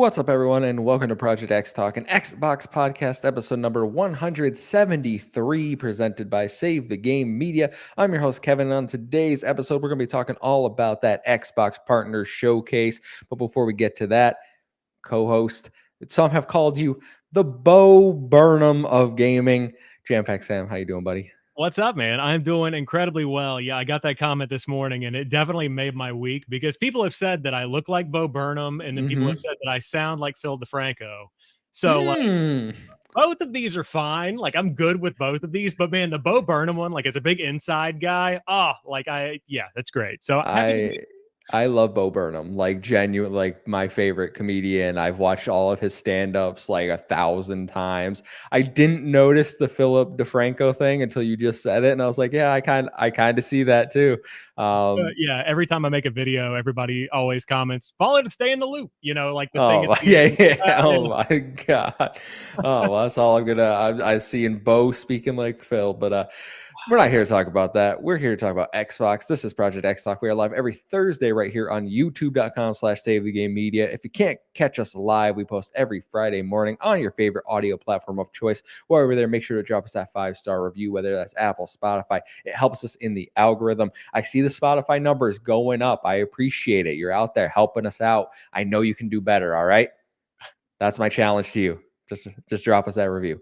What's up, everyone, and welcome to Project XTalk, an Xbox podcast episode number 173, presented by Save the Game Media. I'm your host, Kevin, and on today's episode, we're going to be talking all about that Xbox Partner Showcase. But before we get to that, co-host, some have called you the Bo Burnham of gaming. JamPackSam, how you doing, buddy? What's up, man? I'm doing incredibly well. Yeah, I got that comment this morning, and it definitely made my week because people have said that I look like Bo Burnham, and then people have said that I sound like Phil DeFranco. So, both of these are fine. Like, I'm good with both of these, but man, the Bo Burnham one, like, as a big inside guy, yeah, that's great. So, I love Bo Burnham, like genuine, like my favorite comedian. I've watched all of his stand-ups like 1,000 times. I didn't notice the Philip DeFranco thing until you just said it, and I was like, yeah, I kind of see that too. Yeah, every time I make a video, everybody always comments, follow to stay in the loop, like the thing Oh at the yeah, end. yeah. Oh my God. Oh, well, that's all I'm gonna. I see in Bo speaking like Phil, but we're not here to talk about that. We're here to talk about Xbox. This is Project XTalk. We are live every Thursday right here on youtube.com/Save the Game Media. If you can't catch us live, we post every Friday morning on your favorite audio platform of choice. While over there, make sure to drop us that 5-star review, whether that's Apple, Spotify. It helps us in the algorithm. I see the Spotify numbers going up. I appreciate it. You're out there helping us out. I know you can do better, all right? That's my challenge to you. Just drop us that review.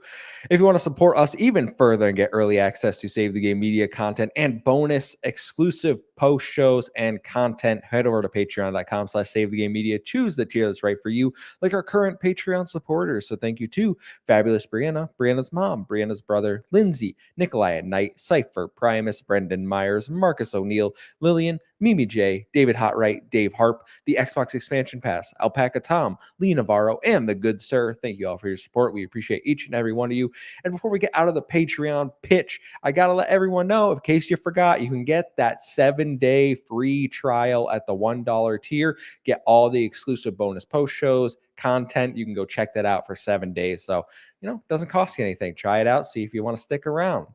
If you want to support us even further and get early access to Save the Game Media content and bonus exclusive post shows and content, head over to patreon.com/Save the Game Media. Choose the tier that's right for you, like our current Patreon supporters. So thank you to Fabulous Brianna, Brianna's mom, Brianna's brother, Lindsay, Nikolai at Night, Cypher, Primus, Brendan Myers, Marcus O'Neill, Lillian, Mimi J, David Hotright, Dave Harp, the Xbox Expansion Pass, Alpaca Tom, Lee Navarro, and the good sir. Thank you all for your support. We appreciate each and every one of you. And before we get out of the Patreon pitch, I got to let everyone know, in case you forgot, you can get that 7-day free trial at the $1 tier. Get all the exclusive bonus post shows, content. You can go check that out for 7 days. So, it doesn't cost you anything. Try it out. See if you want to stick around.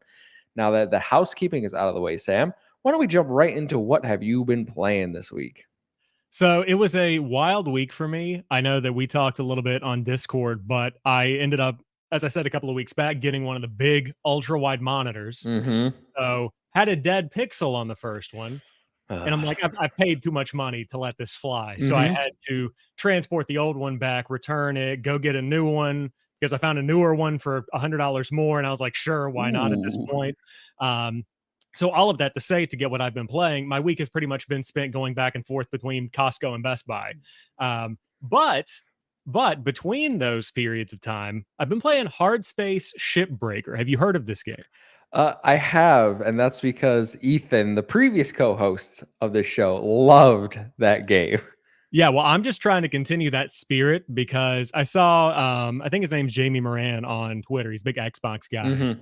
Now that the housekeeping is out of the way, Sam, why don't we jump right into what have you been playing this week? So it was a wild week for me. I know that we talked a little bit on Discord, but I ended up, as I said a couple of weeks back, getting one of the big ultra wide monitors. So had a dead pixel on the first one. And I'm like, I've paid too much money to let this fly. So I had to transport the old one back, return it, go get a new one because I found a newer one for $100 more. And I was like, sure, why not at this point? So all of that to say, to get what I've been playing, my week has pretty much been spent going back and forth between Costco and Best Buy. But between those periods of time, I've been playing Hard Space Shipbreaker. Have you heard of this game? I have, and that's because Ethan, the previous co-host of this show, loved that game. Yeah, well, I'm just trying to continue that spirit because I saw, I think his name's Jamie Moran on Twitter. He's a big Xbox guy.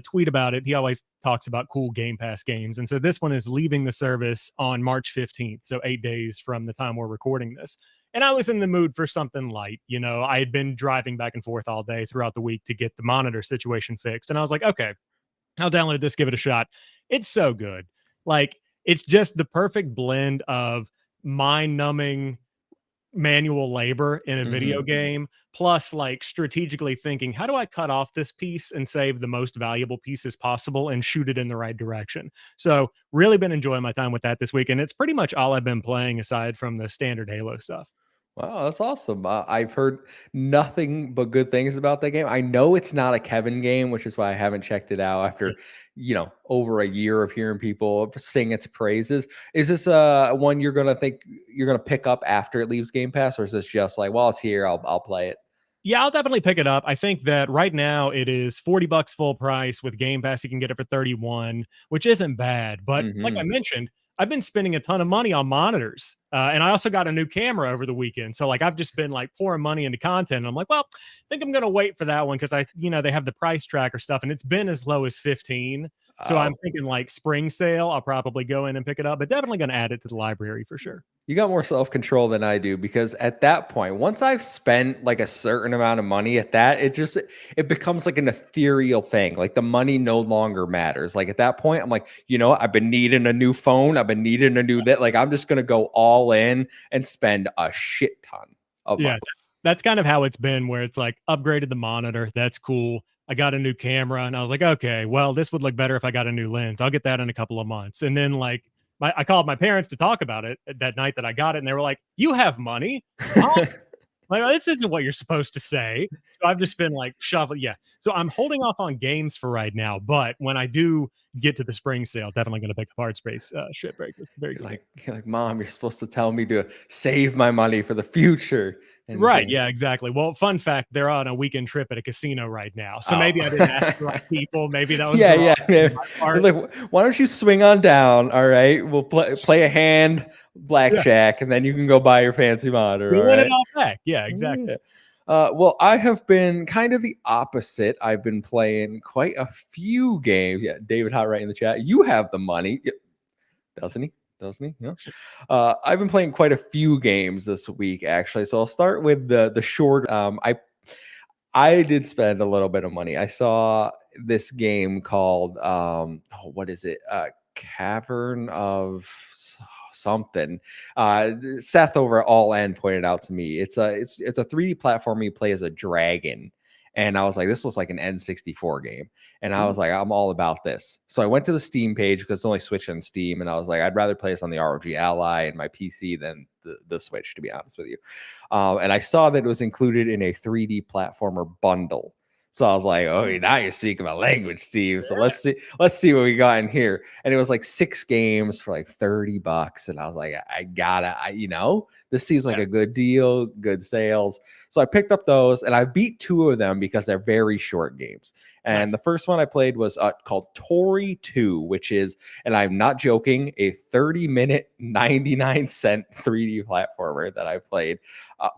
Tweet about it. He always talks about cool Game Pass games. And so this one is leaving the service on March 15th. So 8 days from the time we're recording this. And I was in the mood for something light. I had been driving back and forth all day throughout the week to get the monitor situation fixed. And I was like, okay, I'll download this, give it a shot. It's so good. Like, it's just the perfect blend of mind-numbing manual labor in a video game, plus like strategically thinking, how do I cut off this piece and save the most valuable pieces possible and shoot it in the right direction? So really been enjoying my time with that this week. And it's pretty much all I've been playing aside from the standard Halo stuff. Wow, that's awesome. I've heard nothing but good things about that game. I know it's not a Kevin game, which is why I haven't checked it out after, over a year of hearing people sing its praises. Is this one you're going to pick up after it leaves Game Pass, or is this just like, well, it's here, I'll play it? Yeah, I'll definitely pick it up. I think that right now it is $40 full price. With Game Pass, you can get it for 31, which isn't bad. But like I mentioned, I've been spending a ton of money on monitors. And I also got a new camera over the weekend. So like I've just been like pouring money into content. And I'm like, well, I think I'm gonna wait for that one because they have the price tracker stuff and it's been as low as 15. So I'm thinking like spring sale, I'll probably go in and pick it up, but definitely gonna add it to the library for sure. You got more self-control than I do, because at that point, once I've spent like a certain amount of money at that, it becomes like an ethereal thing. Like the money no longer matters. Like at that point, I'm like, I've been needing a new phone. I've been needing a new that. Like I'm just going to go all in and spend a shit ton of money. that's kind of how it's been, where it's like upgraded the monitor. That's cool. I got a new camera and I was like, okay, well, this would look better if I got a new lens. I'll get that in a couple of months. And then like I called my parents to talk about it that night that I got it, and they were like, "You have money? Huh? Like, this isn't what you're supposed to say." So I've just been like shoveling. Yeah. So I'm holding off on games for right now. But when I do get to the spring sale, definitely going to pick up Hard Space Shipbreaker. Very You're good game. like, you're like, Mom, you're supposed to tell me to save my money for the future. Right. And Yeah, exactly. Well, fun fact, they're on a weekend trip at a casino right now. So oh, maybe I didn't ask the right people. Maybe that was yeah, the wrong yeah, thing yeah. on my part. Like, why don't you swing on down? All right, we'll play a hand, Yeah. blackjack, and then you can go buy your fancy monitor. You'll All win it right. all back. Yeah, exactly. Yeah. Well, I have been kind of the opposite. I've been playing quite a few games. Yeah, David Hot right in the chat. You have the money, doesn't he? Doesn't he? Yeah. I've been playing quite a few games this week, actually. So I'll start with the short. I did spend a little bit of money. I saw this game called what is it? Cavern of something. Seth over at All End pointed out to me. It's a 3D platform you play as a dragon. And I was like, this looks like an N64 game. And I Ooh, was like, I'm all about this. So I went to the Steam page because it's only Switch and Steam. And I was like, I'd rather play this on the ROG Ally and my PC than the Switch, to be honest with you. And I saw that it was included in a 3D platformer bundle. So I was like, "Oh, now you're speaking my language, Steve." So let's see what we got in here. And it was like 6 games for like $30, and I was like, "I gotta, this seems like yeah, a good deal, good sales." So I picked up those, and I beat 2 of them because they're very short games. And nice. the first one I played was called Tori 2, which is, and I'm not joking, a 30-minute, 99-cent 3D platformer that I played.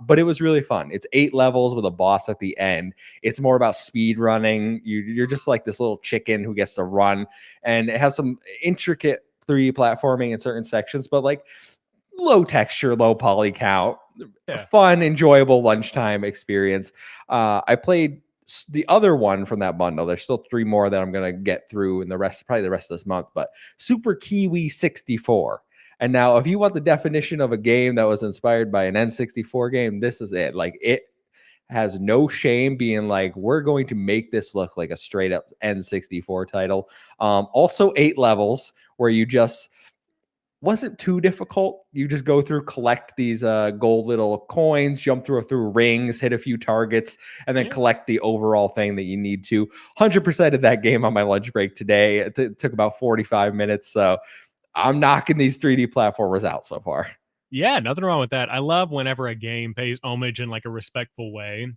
But it was really fun. It's 8 levels with a boss at the end. It's more about speed running. You're just like this little chicken who gets to run, and it has some intricate 3D platforming in certain sections, but like low texture, low poly count, Yeah. fun, enjoyable lunchtime experience. I played the other one from that bundle. There's still 3 more that I'm gonna get through in probably the rest of this month. But Super Kiwi 64. And now, if you want the definition of a game that was inspired by an N64 game, this is it. Like, it has no shame being like, we're going to make this look like a straight up N64 title. Also 8 levels where you just wasn't too difficult. You just go through, collect these gold little coins, jump through rings, hit a few targets, and then Yeah. collect the overall thing that you need to. 100% of that game on my lunch break today. It took about 45 minutes. So I'm knocking these 3D platformers out so far. Yeah, nothing wrong with that. I love whenever a game pays homage in like a respectful way.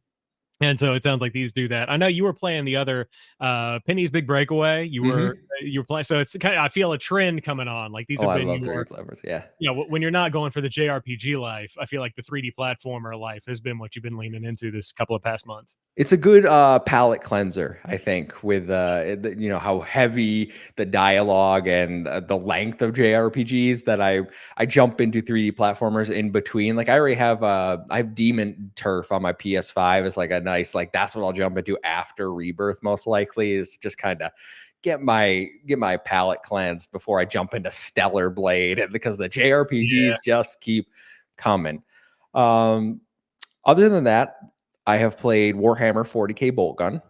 And so it sounds like these do that. I know you were playing the other Penny's Big Breakaway. You were playing, so it's kind of, I feel a trend coming on. Like these Oh, have I been love 3D your, platformers. Yeah. when you're not going for the JRPG life, I feel like the 3D platformer life has been what you've been leaning into this couple of past months. It's a good palate cleanser, I think, with how heavy the dialogue and the length of JRPGs that I jump into 3D platformers in between. Like, I already have I have Demon Turf on my PS5. It's like a nice, like, that's what I'll jump into after Rebirth, most likely, is just kind of get my palate cleansed before I jump into Stellar Blade, because the Yeah. JRPGs just keep coming. Um, Other than that, I have played Warhammer 40K Bolt Gun.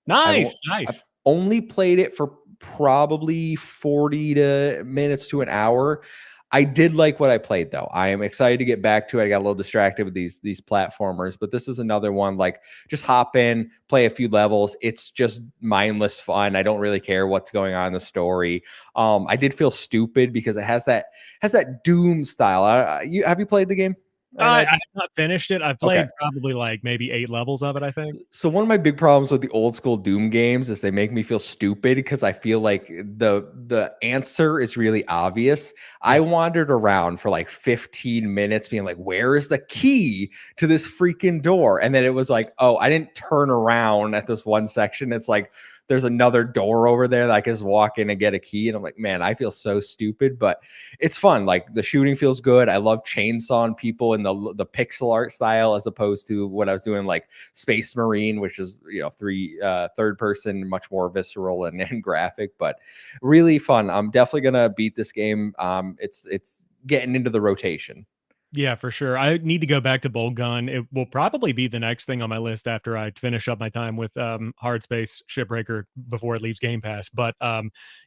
Nice, I've nice. only played it for probably 40 to minutes to an hour. I did like what I played, though. I am excited to get back to it. I got a little distracted with these platformers, but this is another one, like, just hop in, play a few levels. It's just mindless fun. I don't really care what's going on in the story. I did feel stupid because it has that Doom style. Have you played the game? I I have imagine. not finished it. I've Okay. played probably like maybe 8 levels of it, I think. So one of my big problems with the old school Doom games is they make me feel stupid because I feel like the answer is really obvious. I Yeah. wandered around for like 15 minutes being like, where is the key to this freaking door? And then it was like, oh, I didn't turn around at this one section. It's like there's another door over there that I can just walk in and get a key. And I'm like, man, I feel so stupid, but it's fun. Like, the shooting feels good. I love chainsawing people in the pixel art style, as opposed to what I was doing like Space Marine, which is third person, much more visceral and graphic, but really fun. I'm definitely gonna beat this game. It's getting into the rotation. Yeah, for sure. I need to go back to Bolt Gun. It will probably be the next thing on my list after I finish up my time with Hard Space Shipbreaker before it leaves Game Pass. But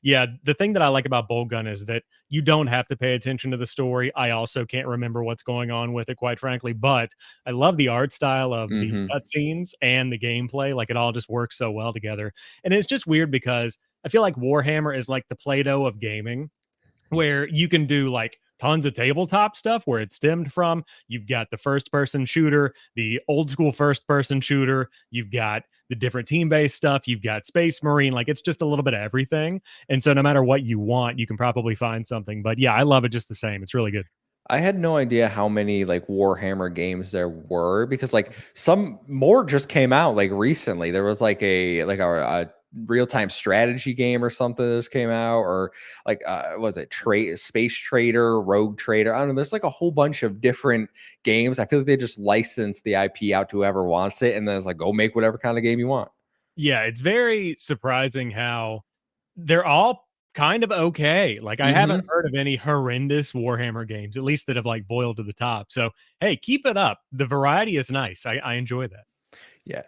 yeah, the thing that I like about Bolt Gun is that you don't have to pay attention to the story. I also can't remember what's going on with it, quite frankly. But I love the art style of the Hmm. cutscenes and the gameplay. Like it all just works so well together. And it's just weird because I feel like Warhammer is like the Play-Doh of gaming where you can do like tons of tabletop stuff where it stemmed from. You've got the first person shooter, the old school first person shooter, you've got the different team based stuff, you've got Space Marine, like it's just a little bit of everything. And so no matter what you want, you can probably find something. But yeah, I love it just the same. It's really good. I had no idea how many like Warhammer games there were because like some more just came out like recently. There was like a real time strategy game or something that just came out, or like was it trade Space Trader, Rogue Trader? I don't know. There's like a whole bunch of different games. I feel like they just license the IP out to whoever wants it, and then it's like go make whatever kind of game you want. Yeah, it's very surprising how they're all kind of okay. Like, I haven't Hmm. heard of any horrendous Warhammer games, at least that have, like, boiled to the top. So, hey, keep it up. The variety is nice. I enjoy that. Yeah.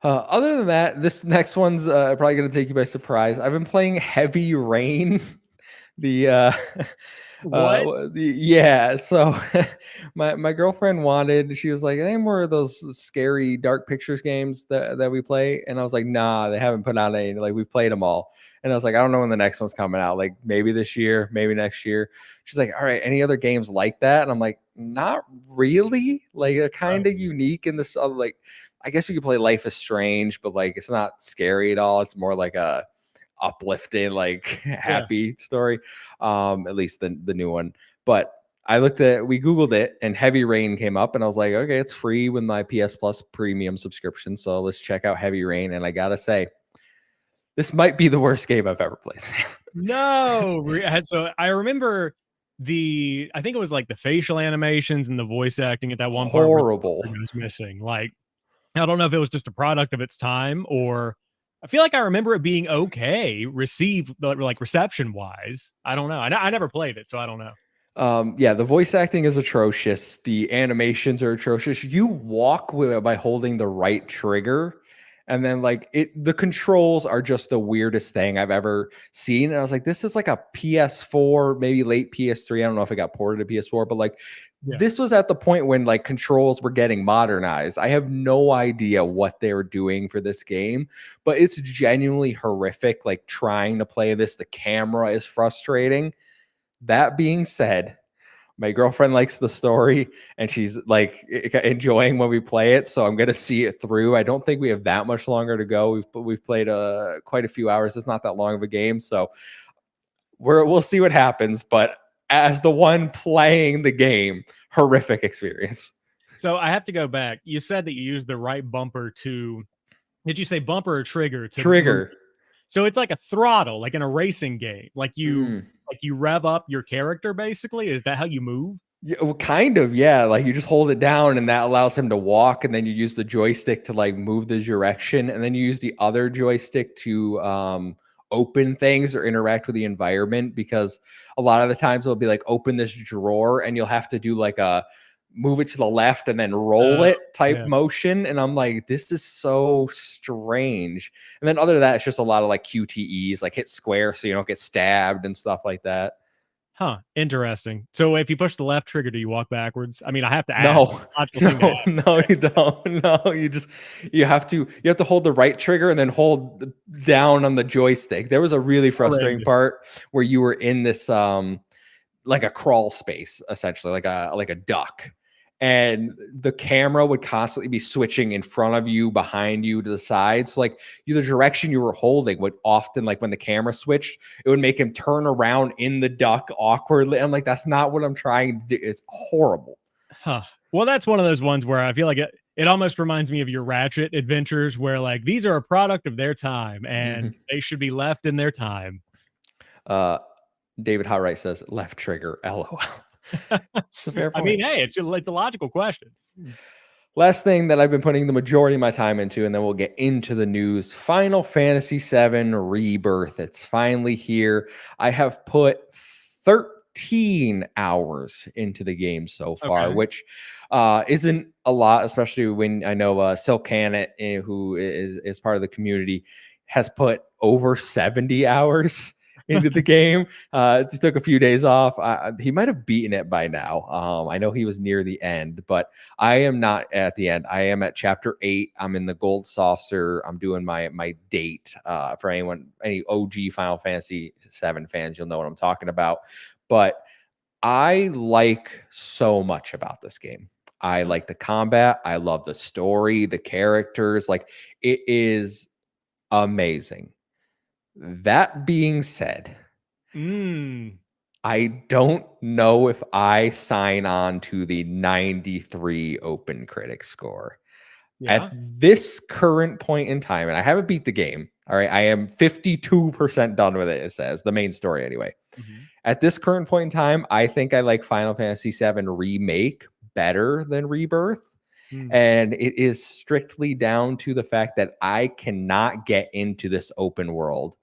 Other than that, this next one's probably going to take you by surprise. I've been playing Heavy Rain. The What? yeah, so my girlfriend wanted, she was like, any more of those scary dark pictures games that we play? And I was like, nah, they haven't put out any, like we played them all. And I was like, I don't know when the next one's coming out, like maybe this year, maybe next year. She's like, all right, any other games like that? And I'm like, not really. Like they're kind Right. of unique in this like I guess you could play Life is Strange, but like it's not scary at all. It's more like a uplifting, like Yeah. happy story. At least the new one. But we Googled it and Heavy Rain came up and I was like, okay, it's free with my PS Plus premium subscription. So let's check out Heavy Rain. And I gotta say, this might be the worst game I've ever played. No. So, I remember I think it was, like, the facial animations and the voice acting at that one part where the Horrible. bird goes missing. Like, I don't know if it was just a product of its time or I feel like I remember it being okay received like reception wise. I don't know. I never played it, so I don't know. Yeah, the voice acting is atrocious. The animations are atrocious. You walk with by holding the right trigger, and then like the controls are just the weirdest thing I've ever seen. And I was like, this is like a PS4, maybe late PS3. I don't know if it got ported to PS4, but like Yeah. this was at the point when like controls were getting modernized. I have no idea what they were doing for this game, but it's genuinely horrific. Like trying to play this, the camera is frustrating. That being said, my girlfriend likes the story and she's like enjoying when we play it, so I'm gonna see it through. I don't think we have that much longer to go. We've played quite a few hours. It's not that long of a game, so we'll see what happens. But as the one playing the game, horrific experience. So I have to go back. You said that you used the right bumper to did you say bumper or trigger to move? Trigger. So it's like a throttle, like in a racing game. Mm. Like you rev up your character basically. Is that how you move? Yeah, well, kind of, yeah. Like you just hold it down and that allows him to walk, and then you use the joystick to like move the direction, and then you use the other joystick to open things or interact with the environment. Because a lot of the times it'll be like open this drawer, and you'll have to do like a move it to the left and then roll Uh, it type yeah. motion. And I'm like, this is so strange. And then other than that, it's just a lot of like QTEs, like hit square so you don't get stabbed and stuff like that. Huh. Interesting. So if you push the left trigger, do you walk backwards? I mean, I have to ask. No, Logical thing to no, ask. no, you don't. No, you have to hold the right trigger and then hold down on the joystick. There was a really frustrating Horrendous. part where you were in this like a crawl space, essentially, like a duck. And the camera would constantly be switching in front of you, behind you, to the sides. So like the direction you were holding would often, like when the camera switched, it would make him turn around in the duck awkwardly. I'm like, that's not what I'm trying to do. It's horrible. Huh. Well, that's one of those ones where I feel like it almost reminds me of your Ratchet adventures where like these are a product of their time and Mhm. they should be left in their time. Uh, David Howright says left trigger. LOL. It's a fair I mean, point. hey, it's like the logical question. Last thing that I've been putting the majority of my time into, and then we'll get into the news. Final Fantasy VII Rebirth. It's finally here. I have put 14 hours into the game so far, Okay. which isn't a lot, especially when I know Silkanet, who is part of the community, has put over 70 hours into the game. He took a few days off. He might have beaten it by now. I know he was near the end, but I am not at the end. I am at chapter 8. I'm in the gold saucer. I'm doing my date. For any OG Final Fantasy 7 fans, you'll know what I'm talking about. But I like so much about this game. I like the combat. I love the story, the characters. Like, it is amazing. That being said, Mm, I don't know if I sign on to the 93 open critic score. At yeah. this current point in time, and I haven't beat the game. All right. I am 52% done with it, it says, the main story anyway. Mhm. At this current point in time, I think I like Final Fantasy VII Remake better than Rebirth. Mm, And it is strictly down to the fact that I cannot get into this open world.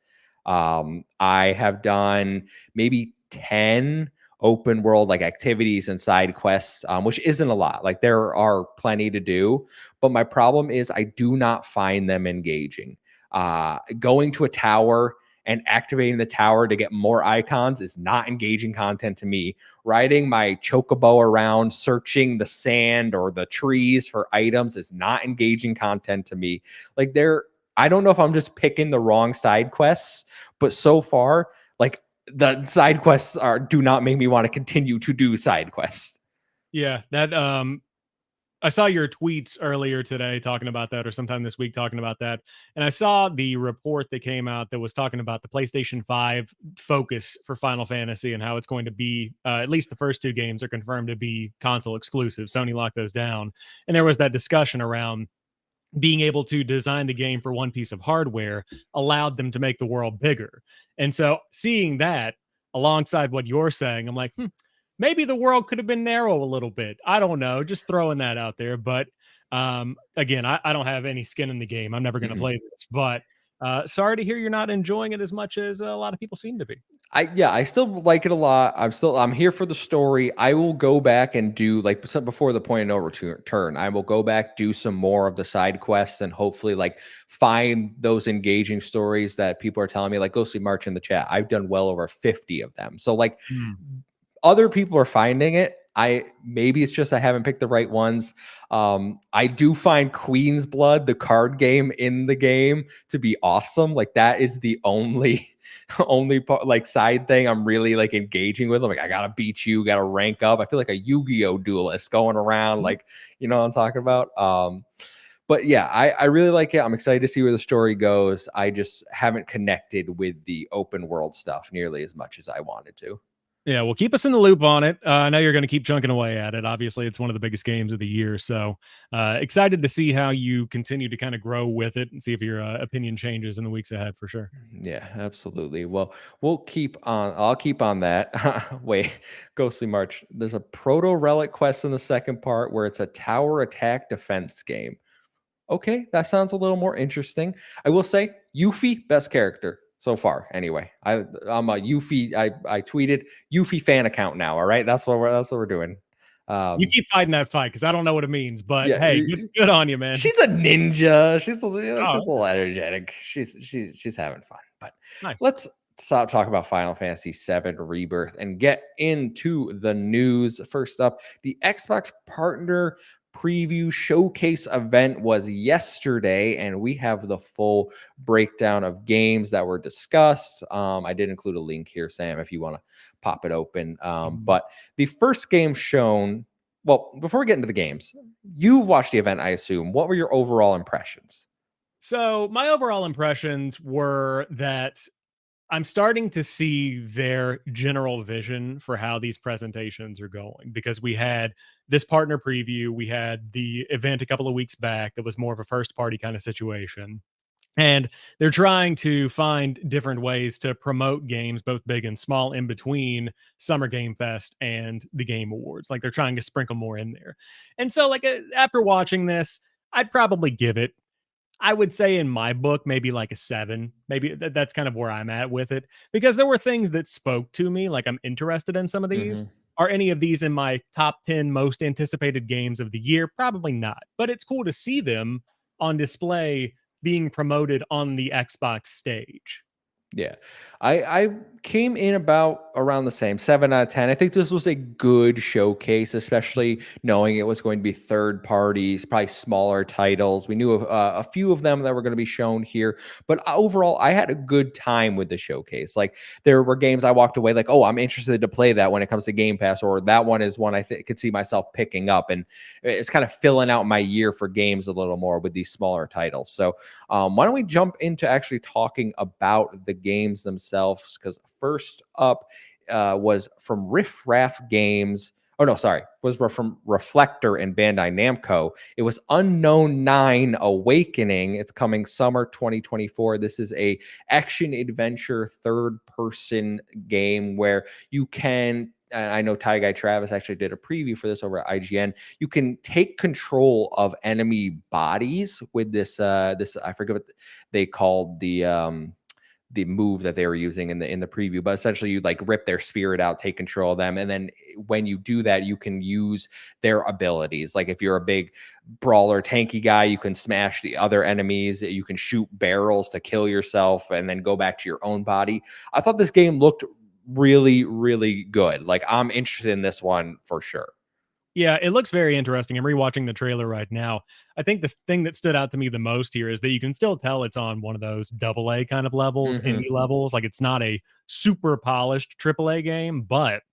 I have done maybe 10 open world like activities and side quests, which isn't a lot. Like, there are plenty to do, but my problem is I do not find them engaging. Going to a tower and activating the tower to get more icons is not engaging content to me. Riding my chocobo around, searching the sand or the trees for items is not engaging content to me. Like, I don't know if I'm just picking the wrong side quests, but so far, like, the side quests do not make me want to continue to do side quests. yeah, that I saw your tweets earlier today talking about that, or sometime this week talking about that. And I saw the report that came out that was talking about the PlayStation 5 focus for Final Fantasy and how it's going to be, at least the first two games are confirmed to be console exclusive. Sony locked those down. And there was that discussion around being able to design the game for one piece of hardware allowed them to make the world bigger. And so seeing that alongside what you're saying, I'm like, maybe the world could have been narrow a little bit. I don't know, just throwing that out there. But again, I don't have any skin in the game. I'm never going to Mhm. play this. But sorry to hear you're not enjoying it as much as a lot of people seem to be. I still like it a lot. I'm here for the story. I will go back and do, like, before the point of no return. I will go back, do some more of the side quests, and hopefully, like, find those engaging stories that people are telling me. Like, Ghostly March in the chat, I've done well over 50 of them. So, like, Mm. other people are finding it. Maybe it's just I haven't picked the right ones. I do find Queen's Blood, the card game in the game, to be awesome. Like, that is the only only part, like, side thing I'm really like engaging with. I'm like, I gotta beat you, gotta rank up. I feel like a Yu-Gi-Oh duelist going around, like, you know what I'm talking about. But yeah, I really like it. I'm excited to see where the story goes. I just haven't connected with the open world stuff nearly as much as I wanted to. Yeah, well, keep us in the loop on it. I know you're going to keep chunking away at it. Obviously, it's one of the biggest games of the year. So excited to see how you continue to kind of grow with it and see if your opinion changes in the weeks ahead for sure. Yeah, absolutely. Well, we'll keep on. I'll keep on that. Wait, Ghostly March. There's a proto relic quest in the second part where it's a tower attack defense game. Okay, that sounds a little more interesting. I will say, Yuffie, best character so far. Anyway, I'm a Yuffie. I tweeted Yuffie fan account now. All right, that's what we're doing. You Um, keep fighting that fight because I don't know what it means, but yeah, hey, good on you, man. she's a ninja. She's Oh, a little energetic. She's having fun. But nice. let's stop talking about Final Fantasy VII Rebirth and get into the news. First up, the Xbox partner preview showcase event was yesterday, and we have the full breakdown of games that were discussed. I did include a link here, Sam, if you want to pop it open. Mhm. But the first game shown, well, before we get into the games, you've watched the event, I assume. What were your overall impressions? So my overall impressions were that I'm starting to see their general vision for how these presentations are going because we had this partner preview, we had the event a couple of weeks back that was more of a first party kind of situation. And they're trying to find different ways to promote games, both big and small, in between Summer Game Fest and the Game Awards. Like they're trying to sprinkle more in there. And so, like, after watching this, I'd probably give it I would say in my book, maybe like a 7. Maybe that's kind of where I'm at with it because there were things that spoke to me, like I'm interested in some of these. Mhm. Are any of these in my top 10 most anticipated games of the year? Probably not. But it's cool to see them on display being promoted on the Xbox stage. Yeah. I came in about around the same 7 out of 10. I think this was a good showcase, especially knowing it was going to be third parties, probably smaller titles. We knew of a few of them that were going to be shown here, but overall, I had a good time with the showcase. Like there were games I walked away like, oh, I'm interested to play that when it comes to Game Pass, or that one is one could see myself picking up, and it's kind of filling out my year for games a little more with these smaller titles. So why don't we jump into actually talking about the games themselves? Because first up was from Riff Raff Games. Oh no, sorry, was from Reflector and Bandai Namco. It was Unknown 9 Awakening. It's coming summer 2024. This is a action adventure third person game where you can, I know Ty Guy Travis actually did a preview for this over at IGN. You can take control of enemy bodies with this I forget what they called the move that they were using in the preview, but essentially you like rip their spirit out, take control of them, and then when you do that, you can use their abilities. Like if you're a big brawler tanky guy, you can smash the other enemies, you can shoot barrels to kill yourself and then go back to your own body. I thought this game looked really, really good. Like I'm interested in this one for sure. Yeah, it looks very interesting. I'm rewatching the trailer right now. I think the thing that stood out to me the most here is that you can still tell it's on one of those double A kind of levels, indie Hmm. levels. Like it's not a super polished triple A game, but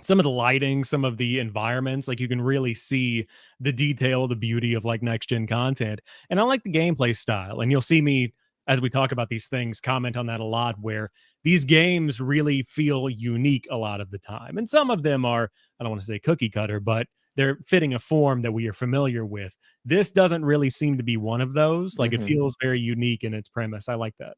some of the lighting, some of the environments, like you can really see the detail, the beauty of like next gen content. And I like the gameplay style. And you'll see me as we talk about these things comment on that a lot, where these games really feel unique a lot of the time. And some of them are, I don't want to say cookie cutter, but they're fitting a form that we are familiar with. This doesn't really seem to be one of those. Like it Hmm. feels very unique in its premise. I like that.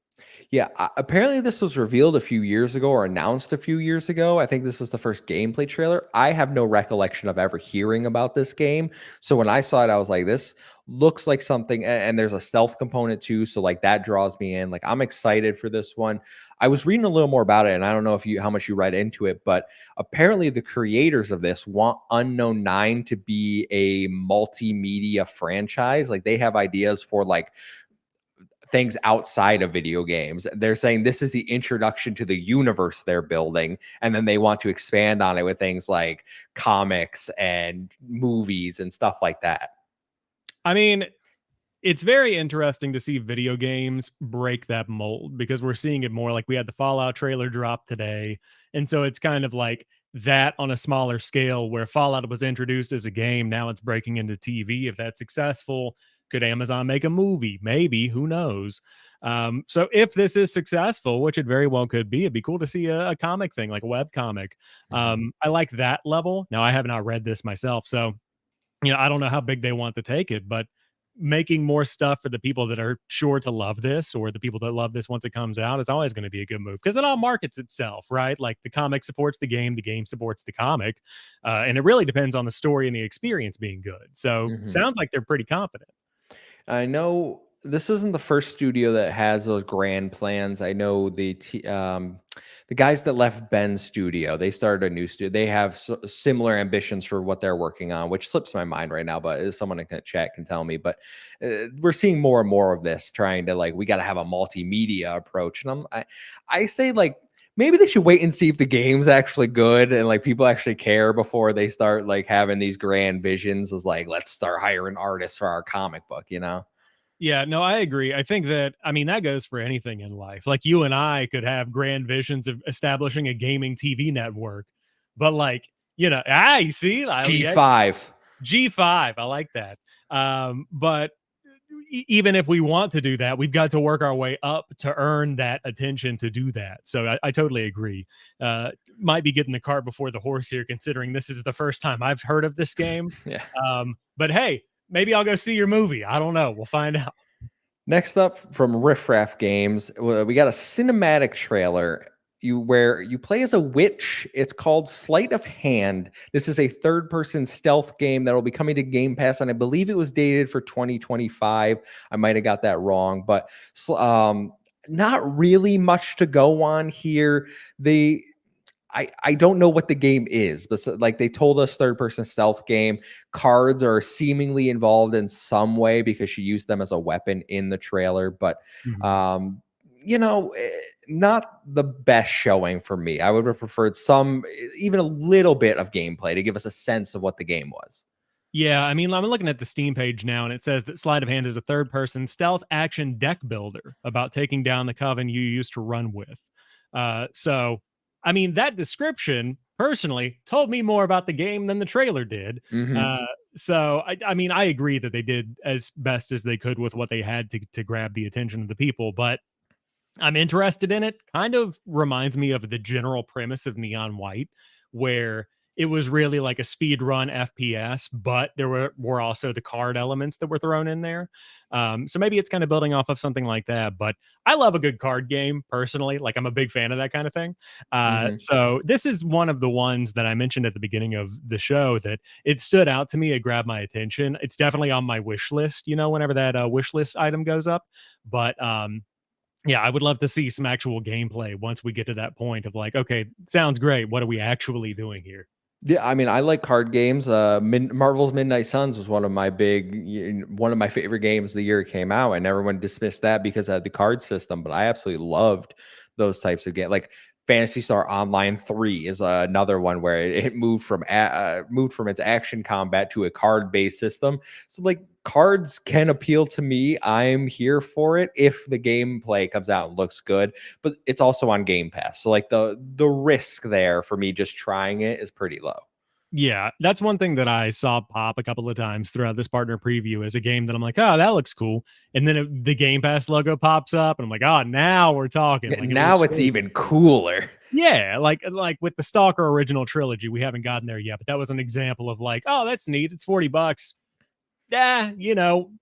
Yeah, apparently this was revealed a few years ago or announced a few years ago. I think this was the first gameplay trailer. I have no recollection of ever hearing about this game. So when I saw it, I was like, this looks like something, and there's a stealth component too. So like that draws me in. Like I'm excited for this one. I was reading a little more about it, and I don't know if you how much you read into it, but apparently the creators of this want Unknown 9 to be a multimedia franchise. Like they have ideas for like things outside of video games. They're saying this is the introduction to the universe they're building, and then they want to expand on it with things like comics and movies and stuff like that. I mean, it's very interesting to see video games break that mold because we're seeing it more. Like we had the Fallout trailer drop today. And so it's kind of like that on a smaller scale where Fallout was introduced as a game. Now it's breaking into TV. If that's successful, could Amazon make a movie? Maybe, who knows? So if this is successful, which it very well could be, it'd be cool to see a comic thing, like a web comic. Mhm. I like that level. Now I have not read this myself, so I don't know how big they want to take it, but making more stuff for the people that are sure to love this or the people that love this once it comes out is always going to be a good move because it all markets itself, right? Like the comic supports the game supports the comic. And it really depends on the story and the experience being good. So Mhm. sounds like they're pretty confident. I know this isn't the first studio that has those grand plans. I know the guys that left Ben's studio, they started a new studio. They have similar ambitions for what they're working on, which slips my mind right now. But if someone in the chat can tell me. But we're seeing more and more of this, trying to like we got to have a multimedia approach. And I say like maybe they should wait and see if the game's actually good and like people actually care before they start like having these grand visions as like let's start hiring artists for our comic book, you know? Yeah, no, I agree. I think that, I mean, that goes for anything in life. Like you and I could have grand visions of establishing a gaming TV network, but like, you see, yeah, G5. G5. I like that. But even if we want to do that, we've got to work our way up to earn that attention to do that. So I totally agree. Might be getting the cart before the horse here, considering this is the first time I've heard of this game. Yeah. But hey, maybe I'll go see your movie. I don't know. We'll find out. Next up from Riff Raff Games, we got a cinematic trailer. where you play as a witch. It's called Sleight of Hand. This is a third-person stealth game that will be coming to Game Pass, and I believe it was dated for 2025. I might have got that wrong, but not really much to go on here. They I don't know what the game is, but like they told us third person stealth game. Cards are seemingly involved in some way because she used them as a weapon in the trailer, but Mhm. um not the best showing for me. I would have preferred some, even a little bit of gameplay to give us a sense of what the game was. Yeah, I mean, I'm looking at the Steam page now, and it says that Sleight of Hand is a third-person stealth action deck builder about taking down the coven you used to run with. So, I mean, that description personally told me more about the game than the trailer did. Hmm. Uh, I mean, I agree that they did as best as they could with what they had to grab the attention of the people, but I'm interested in it. Kind of reminds me of the general premise of Neon White, where it was really like a speed run FPS, but there were also the card elements that were thrown in there. So maybe it's kind of building off of something like that. But I love a good card game personally. Like I'm a big fan of that kind of thing. Hmm. So this is one of the ones that I mentioned at the beginning of the show that it stood out to me. It grabbed my attention. It's definitely on my wish list. Whenever that wish list item goes up, but yeah, I would love to see some actual gameplay once we get to that point of like, okay, sounds great. What are we actually doing here? Yeah, I mean, I like card games. Marvel's Midnight Suns was one of my favorite games the year it came out, and everyone dismissed that because of the card system. But I absolutely loved those types of games. Like Fantasy Star Online 3 is another one where it moved from its action combat to a card based system. So like cards can appeal to me. I'm here for it if the gameplay comes out and looks good, but it's also on Game Pass. So like the risk there for me just trying it is pretty low. Yeah, that's one thing that I saw pop a couple of times throughout this partner preview as a game that I'm like, oh, that looks cool. And then the Game Pass logo pops up, and I'm like, oh, now we're talking. Yeah, Like it looks now it's really even cooler. yeah, like with the Stalker original trilogy, we haven't gotten there yet, but that was an example of like, oh, that's neat. It's $40. Yeah,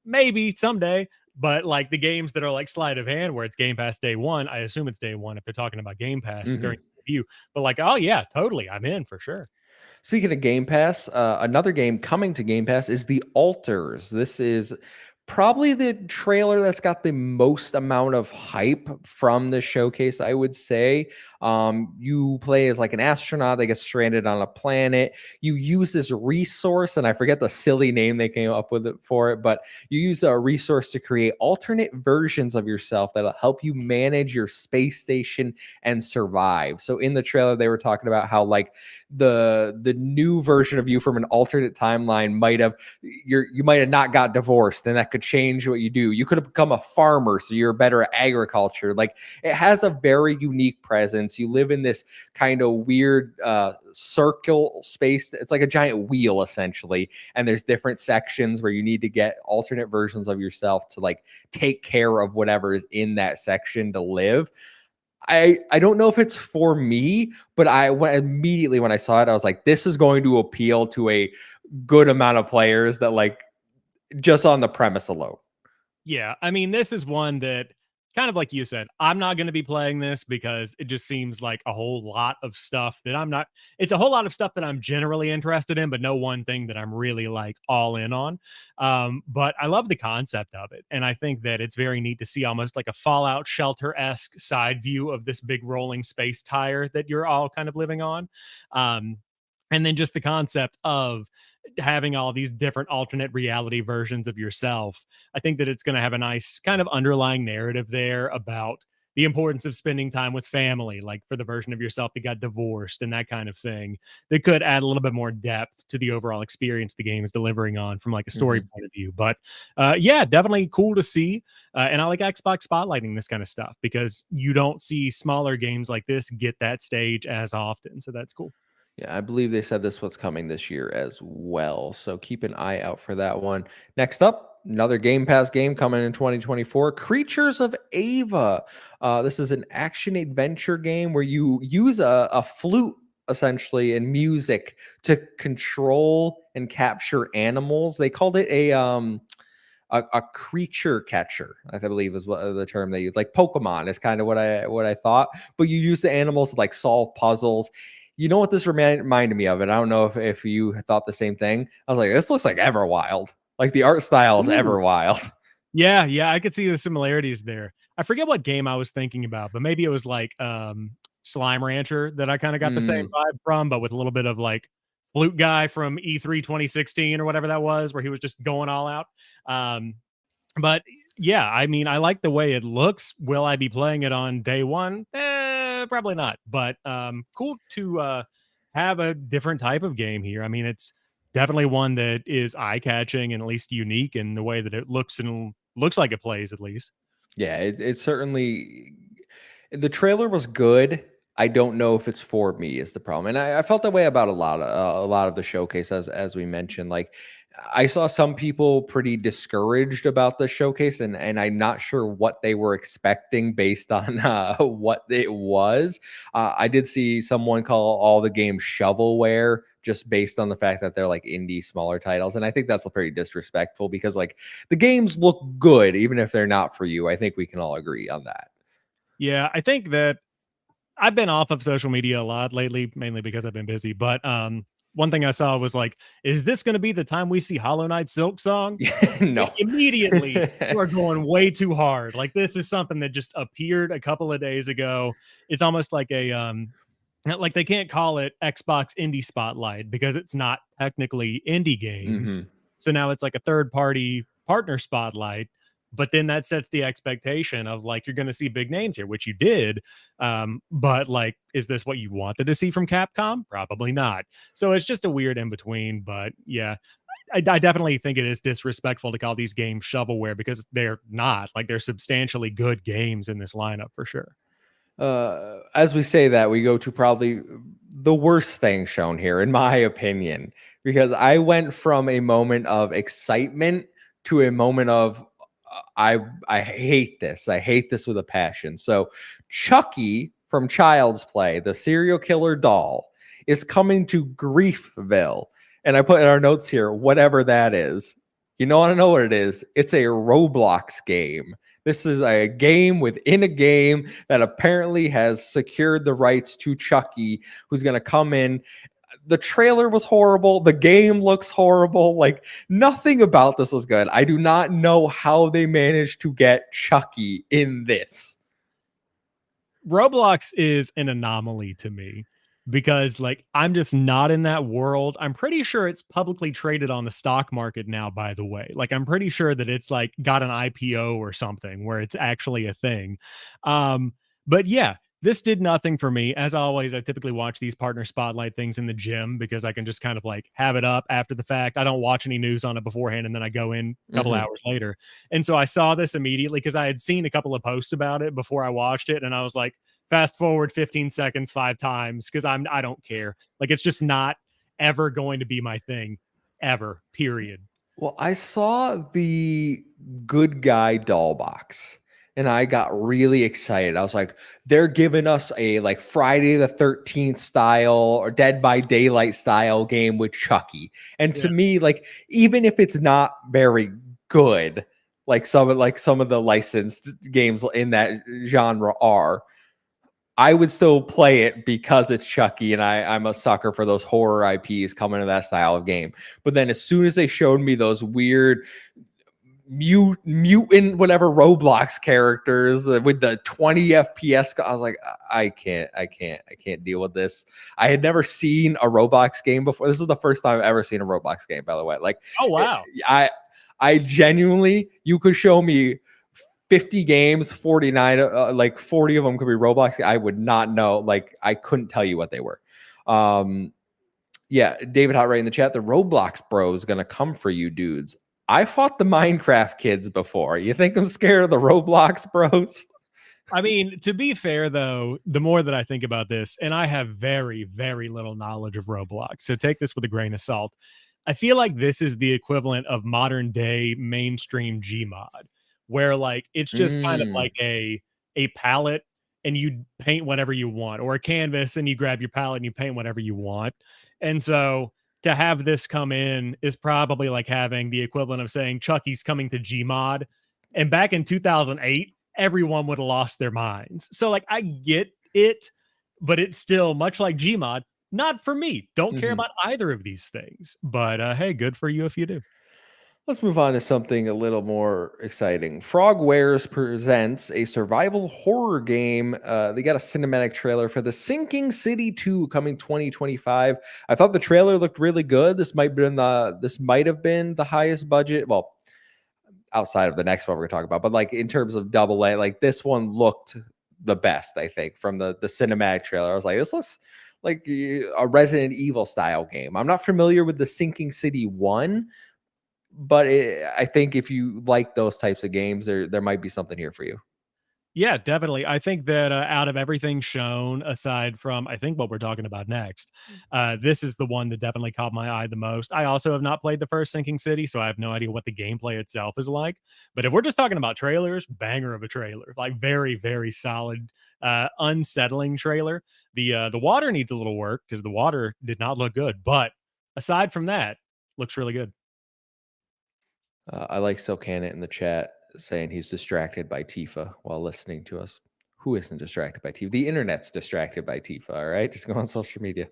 maybe someday. But like the games that are like sleight of hand, where it's Game Pass day one, I assume it's day one if they're talking about Game Pass during Mhm. the review. But like, oh yeah, totally, I'm in for sure. Speaking of Game Pass, another game coming to Game Pass is The Alters. This is probably the trailer that's got the most amount of hype from the showcase, I would say. You play as like an astronaut that gets stranded on a planet. You use this resource, and I forget the silly name they came up with for it, but you use a resource to create alternate versions of yourself that'll help you manage your space station and survive. So in the trailer, they were talking about how like the new version of you from an alternate timeline you might have not got divorced, and that could change what you do. You could have become a farmer, so you're better at agriculture. Like it has a very unique presence. You live in this kind of weird circle space. It's like a giant wheel essentially, and there's different sections where you need to get alternate versions of yourself to like take care of whatever is in that section to live. I don't know if it's for me, but immediately when I saw it, I was like, this is going to appeal to a good amount of players that like just on the premise alone. Yeah, I mean, this is one that kind of like you said, I'm not going to be playing this because it just seems like a whole lot of stuff that I'm not. It's a whole lot of stuff that I'm generally interested in, but no one thing that I'm really like all in on. But I love the concept of it, and I think that it's very neat to see almost like a Fallout Shelter esque side view of this big rolling space tire that you're all kind of living on. Um, and then just the concept of having all these different alternate reality versions of yourself. I think that it's going to have a nice kind of underlying narrative there about the importance of spending time with family, like for the version of yourself that got divorced and that kind of thing. That could add a little bit more depth to the overall experience the game is delivering on from like a story Mhm. point of view. But yeah, definitely cool to see. And I like Xbox spotlighting this kind of stuff because you don't see smaller games like this get that stage as often. So that's cool. Yeah, I believe they said this was coming this year as well. So keep an eye out for that one. Next up, another Game Pass game coming in 2024, Creatures of Ava. This is an action adventure game where you use a flute essentially and music to control and capture animals. They called it a creature catcher, I believe is what the term they use. Like Pokemon is kind of what I thought, but you use the animals to like solve puzzles. You know what this reminded me of, and I don't know if you thought the same thing. I was like, this looks like Everwild. Like the art style is Ooh. Everwild. Yeah, yeah, I could see the similarities there. I forget what game I was thinking about, but maybe it was like Slime Rancher that I kind of got the same Mm. vibe from, but with a little bit of like Flute Guy from E3 2016 or whatever that was, where he was just going all out. Um, but yeah, I mean, I like the way it looks. Will I be playing it on day one? Probably not. But cool to have a different type of game here. I mean, it's definitely one that is eye catching and at least unique in the way that it looks and looks like it plays, at least. Yeah, it certainly the trailer was good. I don't know if it's for me is the problem, and I felt that way about a lot of the showcase as we mentioned. Like I saw some people pretty discouraged about the showcase, and I'm not sure what they were expecting based on what it was. I did see someone call all the games shovelware just based on the fact that they're like indie smaller titles, and I think that's pretty disrespectful because like the games look good even if they're not for you. I think we can all agree on that. Yeah, I think that I've been off of social media a lot lately, mainly because I've been busy. But one thing I saw was like, is this going to be the time we see Hollow Knight Silk Song? No. Immediately, you are going way too hard. Like this is something that just appeared a couple of days ago. It's almost like they can't call it Xbox Indie Spotlight because it's not technically indie games. Mhm. So now it's like a third party partner spotlight. But then that sets the expectation of like you're going to see big names here, which you did. But like, is this what you wanted to see from Capcom? Probably not. So it's just a weird in between. But yeah, I definitely think it is disrespectful to call these games shovelware because they're not. Like they're substantially good games in this lineup for sure. As we say that, we go to probably the worst thing shown here, in my opinion, because I went from a moment of excitement to a moment of I hate this. I hate this with a passion. So, Chucky from Child's Play, the serial killer doll, is coming to Griefville, and I put in our notes here, whatever that is. You know, want to know what it is? It's a Roblox game. This is a game within a game that apparently has secured the rights to Chucky, who's going to come in. The trailer was horrible. The game looks horrible. Like nothing about this was good. I do not know how they managed to get Chucky in this. Roblox is an anomaly to me because like I'm just not in that world. I'm pretty sure it's publicly traded on the stock market now, by the way. Like I'm pretty sure that it's like got an IPO or something where it's actually a thing. But yeah, this did nothing for me. As always, I typically watch these partner spotlight things in the gym because I can just kind of like have it up after the fact. I don't watch any news on it beforehand and then I go in a couple Mm-hmm. hours later. And so I saw this immediately because I had seen a couple of posts about it before I watched it and I was like, fast forward 15 seconds 5 times because I don't care. Like it's just not ever going to be my thing ever. Period. Well, I saw the good guy doll box and I got really excited. I was like, they're giving us a like Friday the 13th style or Dead by Daylight style game with Chucky. And to Yeah. me, like, even if it's not very good, like some of the licensed games in that genre are, I would still play it because it's Chucky, and I'm a sucker for those horror IPs coming to that style of game. But then as soon as they showed me those weird mutant whatever Roblox characters with the 20 FPS, I was like, I can't deal with this. I had never seen a Roblox game before. This is the first time I've ever seen a Roblox game, by the way. Like, Oh it, wow. I genuinely, you could show me 50 games, 49, like 40 of them could be Roblox. I would not know. Like, I couldn't tell you what they were. Um, yeah, David Hot right in the chat. The Roblox bro is going to come for you dudes. I fought the Minecraft kids before. You think I'm scared of the Roblox bros? I mean, to be fair though, the more that I think about this, and I have very, very little knowledge of Roblox, so take this with a grain of salt. I feel like this is the equivalent of modern day mainstream Gmod, where like it's just kind of Mm. like a palette and you paint whatever you want, or a canvas and you grab your palette and you paint whatever you want. And so to have this come in is probably like having the equivalent of saying Chucky's coming to Gmod. And back in 2008, everyone would have lost their minds. So, like, I get it, but it's still much like Gmod, not for me. Don't care Mhm. about either of these things. But hey, good for you if you do. Let's move on to something a little more exciting. Frogwares presents a survival horror game. They got a cinematic trailer for the Sinking City 2 coming 2025. I thought the trailer looked really good. This might have been the highest budget. Well, outside of the next one we're gonna talk about, but like in terms of double A, like this one looked the best, I think, from the cinematic trailer. I was like, this looks like a Resident Evil style game. I'm not familiar with the Sinking City 1, but I think if you like those types of games, there might be something here for you. Yeah, definitely. I think that out of everything shown, aside from I think what we're talking about next, this is the one that definitely caught my eye the most. I also have not played the first Sinking City, so I have no idea what the gameplay itself is like. But if we're just talking about trailers, banger of a trailer, like very, very solid, unsettling trailer. The water needs a little work because the water did not look good, but aside from that, looks really good. I like Silcanet in the chat saying he's distracted by Tifa while listening to us. Who isn't distracted by Tifa? The internet's distracted by Tifa. All right, just go on social media.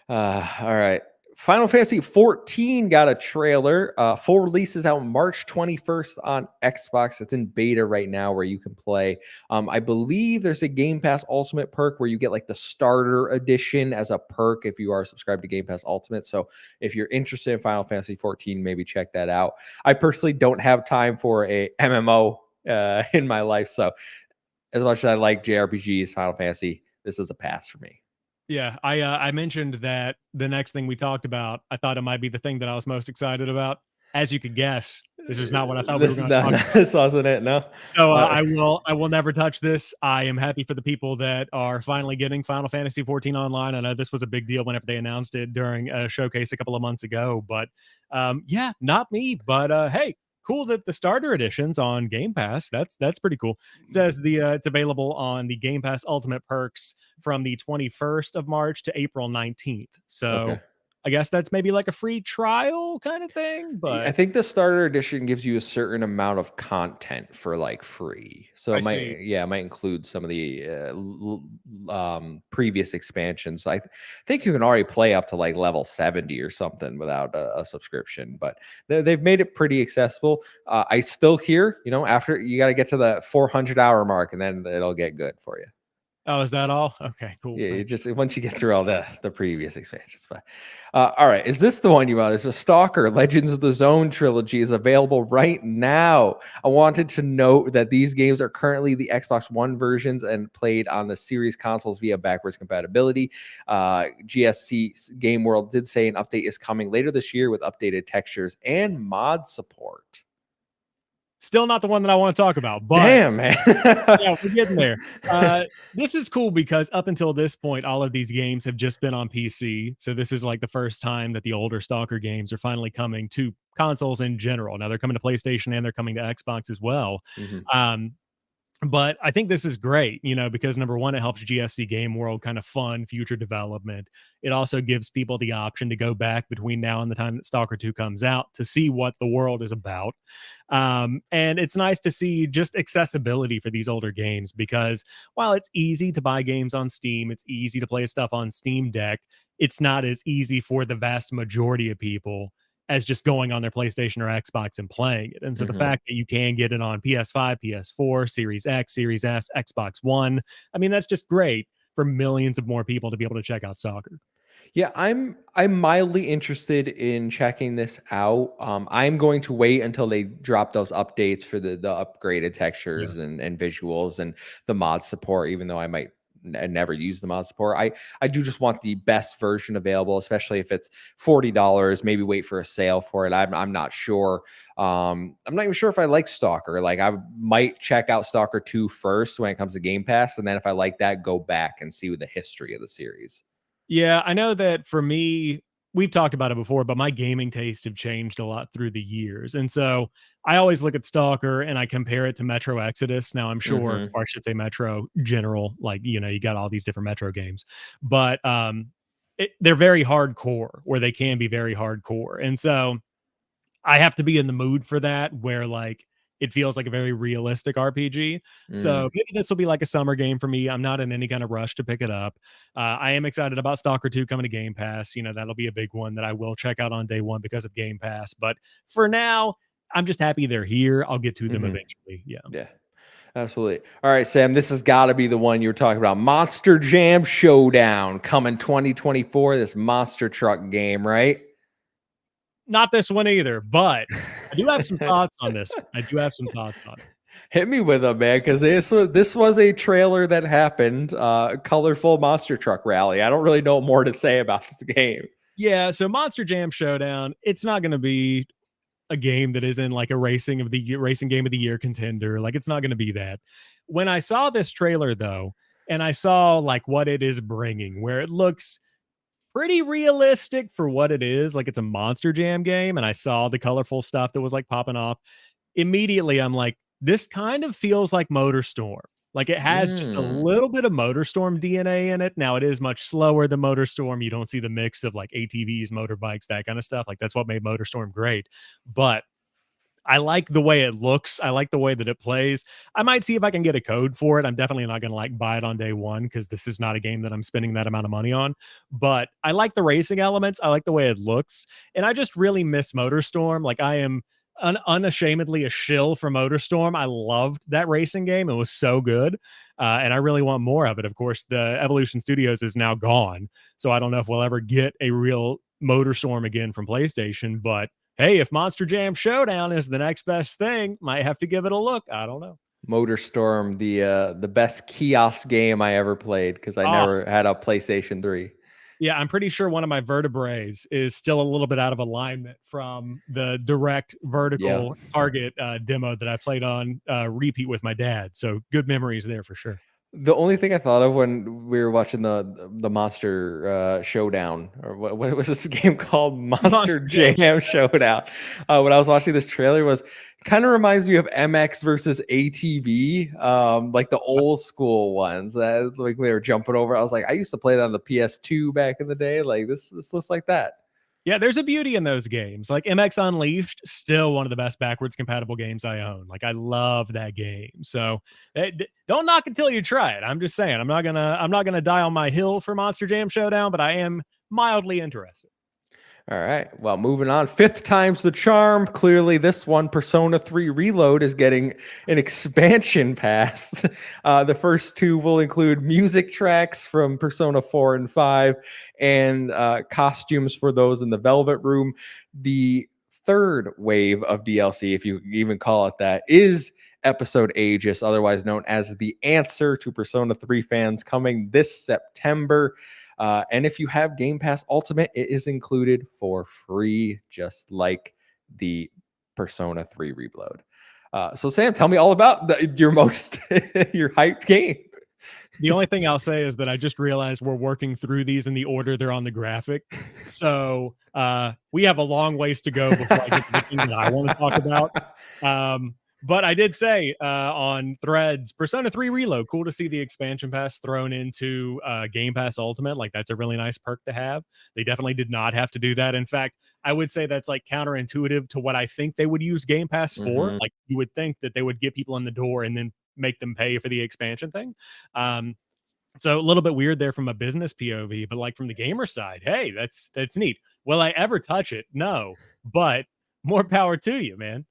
All right. Final Fantasy 14 got a trailer. Full release is out March 21st on Xbox. It's in beta right now where you can play. I believe there's a Game Pass Ultimate perk where you get like the starter edition as a perk if you are subscribed to Game Pass Ultimate. So if you're interested in Final Fantasy 14, maybe check that out. I personally don't have time for a MMO in my life. So as much as I like JRPGs, Final Fantasy, this is a pass for me. Yeah, I mentioned that the next thing we talked about, I thought it might be the thing that I was most excited about. As you could guess, this is not what I thought we were This going to no, talk no, about. this wasn't it. No. So Uh, I will never touch this. I am happy for the people that are finally getting Final Fantasy 14 online. I know this was a big deal whenever they announced it during a showcase a couple of months ago, but yeah, not me. But hey, cool that the starter editions on Game Pass. That's pretty cool. It says it's available on the Game Pass Ultimate perks from the 21st of March to April 19th. okay. So I guess that's maybe like a free trial kind of thing, I but think the starter edition gives you a certain amount of content for like free. So I see. it might include some of the previous expansions. Think you can already play up to like level 70 or something without a subscription, but they've made it pretty accessible. I still hear, after you got to get to the 400-hour mark and then it'll get good for you. Oh, is that all? Okay, cool. Yeah, you Thank you. just once you get through all the previous expansions. But all right, is this the one you want? There's a Stalker Legends of the Zone trilogy is available right now. I wanted to note that these games are currently the Xbox One versions and played on the series consoles via backwards compatibility. GSC Game World did say an update is coming later this year with updated textures and mod support. Still not the one that I want to talk about, but Damn, man. yeah, we're getting there. This is cool because up until this point, all of these games have just been on PC. So this is like the first time that the older Stalker games are finally coming to consoles in general. Now they're coming to PlayStation and they're coming to Xbox as well. Mhm, Um, but I think this is great, because number one, it helps GSC Game World kind of fund future development. It also gives people the option to go back between now and the time that Stalker 2 comes out to see what the world is about. And it's nice to see just accessibility for these older games because while it's easy to buy games on Steam, it's easy to play stuff on Steam Deck, it's not as easy for the vast majority of people as just going on their PlayStation or Xbox and playing it. And so the mhm. fact that you can get it on PS5, PS4, Series X, Series S, Xbox One, I mean, that's just great for millions of more people to be able to check out soccer. Yeah, I'm mildly interested in checking this out. I'm going to wait until they drop those updates for the upgraded Yeah. textures and visuals and the mod support, even though I might never use the mod support. I do just want the best version available, especially if it's $40. Maybe wait for a sale for it. I'm not sure. I'm not even sure if I like Stalker. Like I might check out Stalker 2 first when it comes to Game Pass, and then if I like that, go back and see the history of the series. Yeah, I know that for me, we've talked about it before, but my gaming tastes have changed a lot through the years. And so I always look at Stalker and I compare it to Metro Exodus. Now I'm sure, Hmm. or I should say Metro General, like, you got all these different Metro games. But they're very hardcore, where they can be very hardcore. And so I have to be in the mood for that, where like it feels like a very realistic RPG. Mm. So maybe this will be like a summer game for me. I'm not in any kind of rush to pick it up. I am excited about Stalker 2 coming to Game Pass. You know, that'll be a big one that I will check out on day one because of Game Pass. But for now, I'm just happy they're here. I'll get to them Hmm. eventually. Yeah. Yeah. Absolutely. All right, Sam, this has got to be the one you were talking about. Monster Jam Showdown coming 2024, this monster truck game, right? Not this one either, but I do have some thoughts on this one. I do have some thoughts on it. Hit me with them, man, because this was a trailer that happened, colorful monster truck rally. I don't really know more to say about this game. Yeah, so Monster Jam Showdown, it's not going to be a game that is in like a racing game of the year contender. Like it's not going to be that. When I saw this trailer though, and I saw like what it is bringing, where it looks pretty realistic for what it is, like it's a Monster Jam game, and I saw the colorful stuff that was like popping off, immediately I'm like, this kind of feels like MotorStorm. Like it has just a Mm. little bit of MotorStorm DNA in it. Now it is much slower than MotorStorm. You don't see the mix of like ATVs, motorbikes, that kind of stuff. Like that's what made MotorStorm great. But I like the way it looks. I like the way that it plays. I might see if I can get a code for it. I'm definitely not going to like buy it on day one because this is not a game that I'm spending that amount of money on. But I like the racing elements. I like the way it looks. And I just really miss MotorStorm. Like I am unashamedly a shill for MotorStorm. I loved that racing game. It was so good. And I really want more of it. Of course, the Evolution Studios is now gone. So I don't know if we'll ever get a real MotorStorm again from PlayStation, but hey, if Monster Jam Showdown is the next best thing, might have to give it a look. I don't know. MotorStorm, the best kiosk game I ever played because I Oh, never had a PlayStation 3. yeah, I'm pretty sure one of my vertebrae is still a little bit out of alignment from the direct Yeah. vertical target demo that I played on repeat with my dad. So good memories there for sure. The only thing I thought of when we were watching the Monster Showdown, or what was this game called? Monster Monster Jam Jam Showdown. When I was watching this trailer, was kind of reminds me of MX versus ATV, like the old school ones that like they were jumping over. I was like, I used to play that on the PS2 back in the day. Like this looks like that. Yeah, there's a beauty in those games. Like MX Unleashed, still one of the best backwards compatible games I own. Like I love that game. So don't knock until you try it. I'm just saying, I'm not gonna die on my hill for Monster Jam Showdown, but I am mildly interested. All right. Well, moving on. Fifth time's the charm. Clearly, this one, Persona 3 Reload, is getting an expansion pass. The first two will include music tracks from Persona 4 and 5 and costumes for those in the Velvet Room. The third wave of DLC, if you even call it that, is Episode Aegis, otherwise known as the answer to Persona 3 fans, coming this September. And if you have Game Pass Ultimate, it is included for free, just like the Persona 3 Reload. So, Sam, tell me all about your most your hyped game. The only thing I'll say is that I just realized we're working through these in the order they're on the graphic. So we have a long ways to go before I get to the thing that I want to talk about. But I did say on Threads, Persona 3 Reload, cool to see the expansion pass thrown into Game Pass Ultimate. Like that's a really nice perk to have. They definitely did not have to do that. In fact, I would say that's like counterintuitive to what I think they would use Game Pass for. Mhm. Like you would think that they would get people in the door and then make them pay for the expansion thing. Um, so a little bit weird there from a business POV, but like from the gamer side, hey, that's neat. Will I ever touch it? No, but more power to you, man.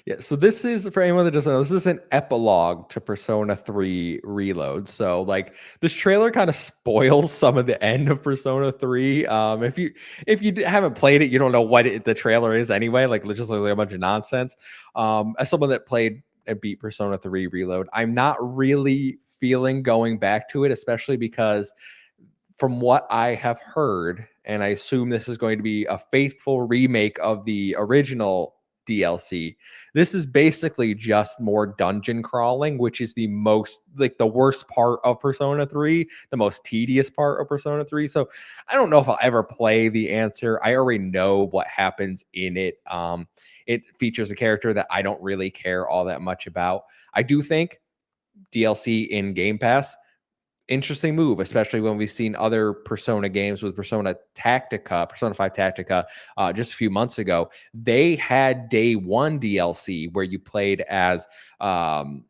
Yeah, so this is for anyone that doesn't know, this is an epilogue to Persona 3 Reload. So like this trailer kind of spoils some of the end of Persona 3. If you haven't played it, you don't know what the trailer is anyway. Like it's just like a bunch of nonsense. As someone that played and beat Persona 3 Reload, I'm not really feeling going back to it, especially because from what I have heard, and I assume this is going to be a faithful remake of the original DLC. This is basically just more dungeon crawling, which is the most like the worst part of Persona 3, the most tedious part of Persona 3. So I don't know if I'll ever play the answer. I already know what happens in it. It features a character that I don't really care all that much about. I do think DLC in Game Pass Interesting move, especially when we've seen other Persona games with Persona 5 Tactica, just a few months ago. They had day one DLC where you played as um,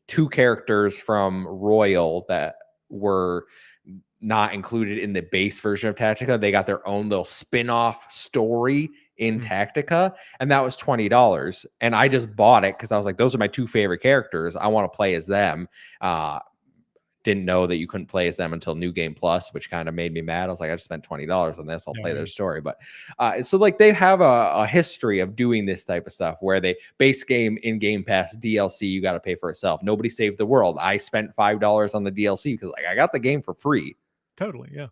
two characters from Royal that were not included in the base version of Tactica. They got their own little spin-off story in Mm. Tactica, and that was $20. And I just bought it because I was like, those are my two favorite characters. I want to play as them. Didn't know that you couldn't play as them until New Game Plus, which kind of made me mad. I was like, I just spent $20 on this. I'll play their Dang. story. But so like they have a history of doing this type of stuff where they base game in Game Pass DLC, you got to pay for itself. Nobody saved the world. I spent $5 on the DLC because like I got the game for free. Totally, yeah.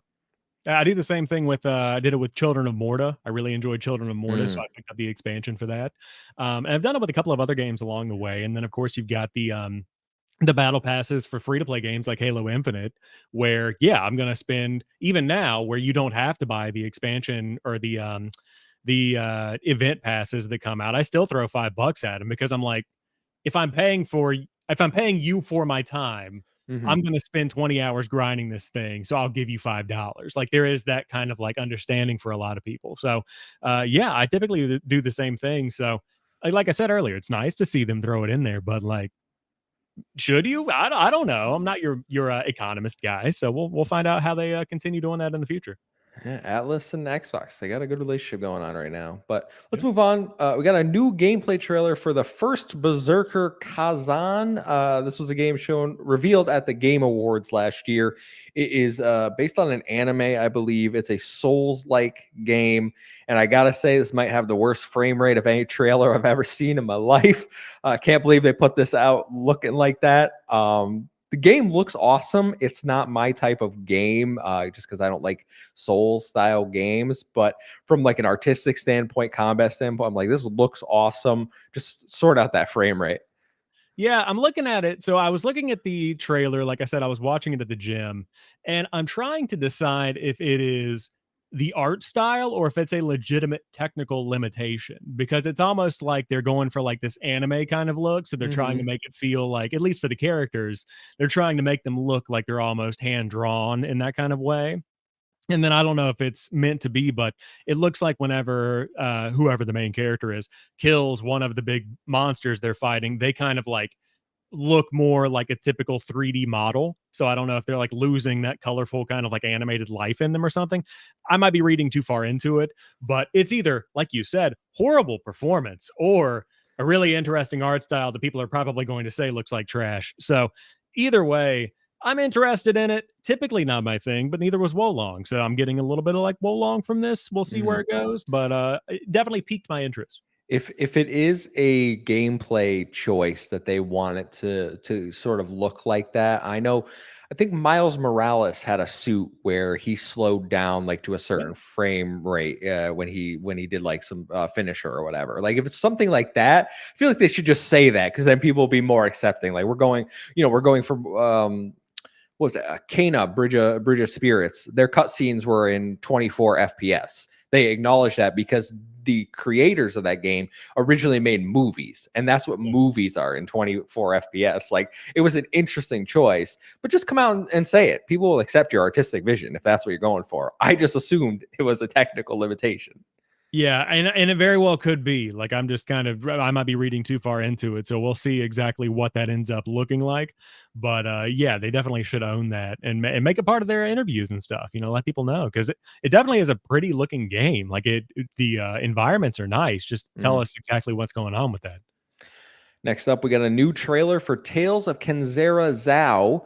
I do the same thing with I did it with Children of Morta. I really enjoyed Children of Morta, so Mm, I picked up the expansion for that. And I've done it with a couple of other games along the way. And then of course you've got the battle passes for free to play games like Halo Infinite, where yeah, I'm gonna spend even now where you don't have to buy the expansion or the event passes that come out. I still throw $5 at them because I'm like, if I'm paying you for my time, hmm I'm going to spend 20 hours grinding this thing, so I'll give you $5. Like there is that kind of like understanding for a lot of people. So, yeah, I typically do the same thing. So, like I said earlier, it's nice to see them throw it in there, but like, should you? I don't know. I'm not your economist guy, so we'll find out how they continue doing that in the future. Yeah, Atlas and Xbox, they got a good relationship going on right now. But let's Yeah. move on. We got a new gameplay trailer for the first Berserker Kazan. This was a game shown revealed at the Game Awards last year. It is based on an anime, I believe. It's a Souls-like game, and I gotta say, this might have the worst frame rate of any trailer I've ever seen in my life. I can't believe they put this out looking like that. The game looks awesome. It's not my type of game, just because I don't like Souls style games. But from like an artistic standpoint, combat standpoint, I'm like, this looks awesome. Just sort out that frame rate. Yeah, I'm looking at it. So I was looking at the trailer. Like I said, I was watching it at the gym, and I'm trying to decide if it is the art style or if it's a legitimate technical limitation because it's almost like they're going for like this anime kind of look. So they're trying to hmm make it feel like, at least for the characters, they're trying to make them look like they're almost hand drawn in that kind of way. And then I don't know if it's meant to be, but it looks like whenever whoever the main character is kills one of the big monsters they're fighting, they kind of like look more like a typical 3D model. So I don't know if they're like losing that colorful kind of like animated life in them or something. I might be reading too far into it, but it's either, like you said, horrible performance or a really interesting art style that people are probably going to say looks like trash. So either way, I'm interested in it. Typically not my thing, but neither was Wolong. So I'm getting a little bit of like Wolong from this. We'll see where hmm it goes, but it definitely piqued my interest. if it is a gameplay choice that they want it to sort of look like that, I think Miles Morales had a suit where he slowed down like to a Yeah. certain frame rate when he did like some finisher or whatever. Like if it's something like that, I feel like they should just say that because then people will be more accepting. Like we're going from what was it? Cana Bridge of Spirits. Their cutscenes were in 24 FPS. They acknowledge that because the creators of that game originally made movies, and that's what movies are in 24 FPS. Like it was an interesting choice, but just come out and say it. People will accept your artistic vision if that's what you're going for. I just assumed it was a technical limitation. Yeah, and it very well could be. Like I'm just kind of I might be reading too far into it, so we'll see exactly what that ends up looking like. But yeah, they definitely should own that and, and make it part of their interviews and stuff. You know, let people know because it definitely is a pretty looking game. Like the environments are nice. Just tell Mm. us exactly what's going on with that. Next up, we got a new trailer for Tales of Kenzera Zhao.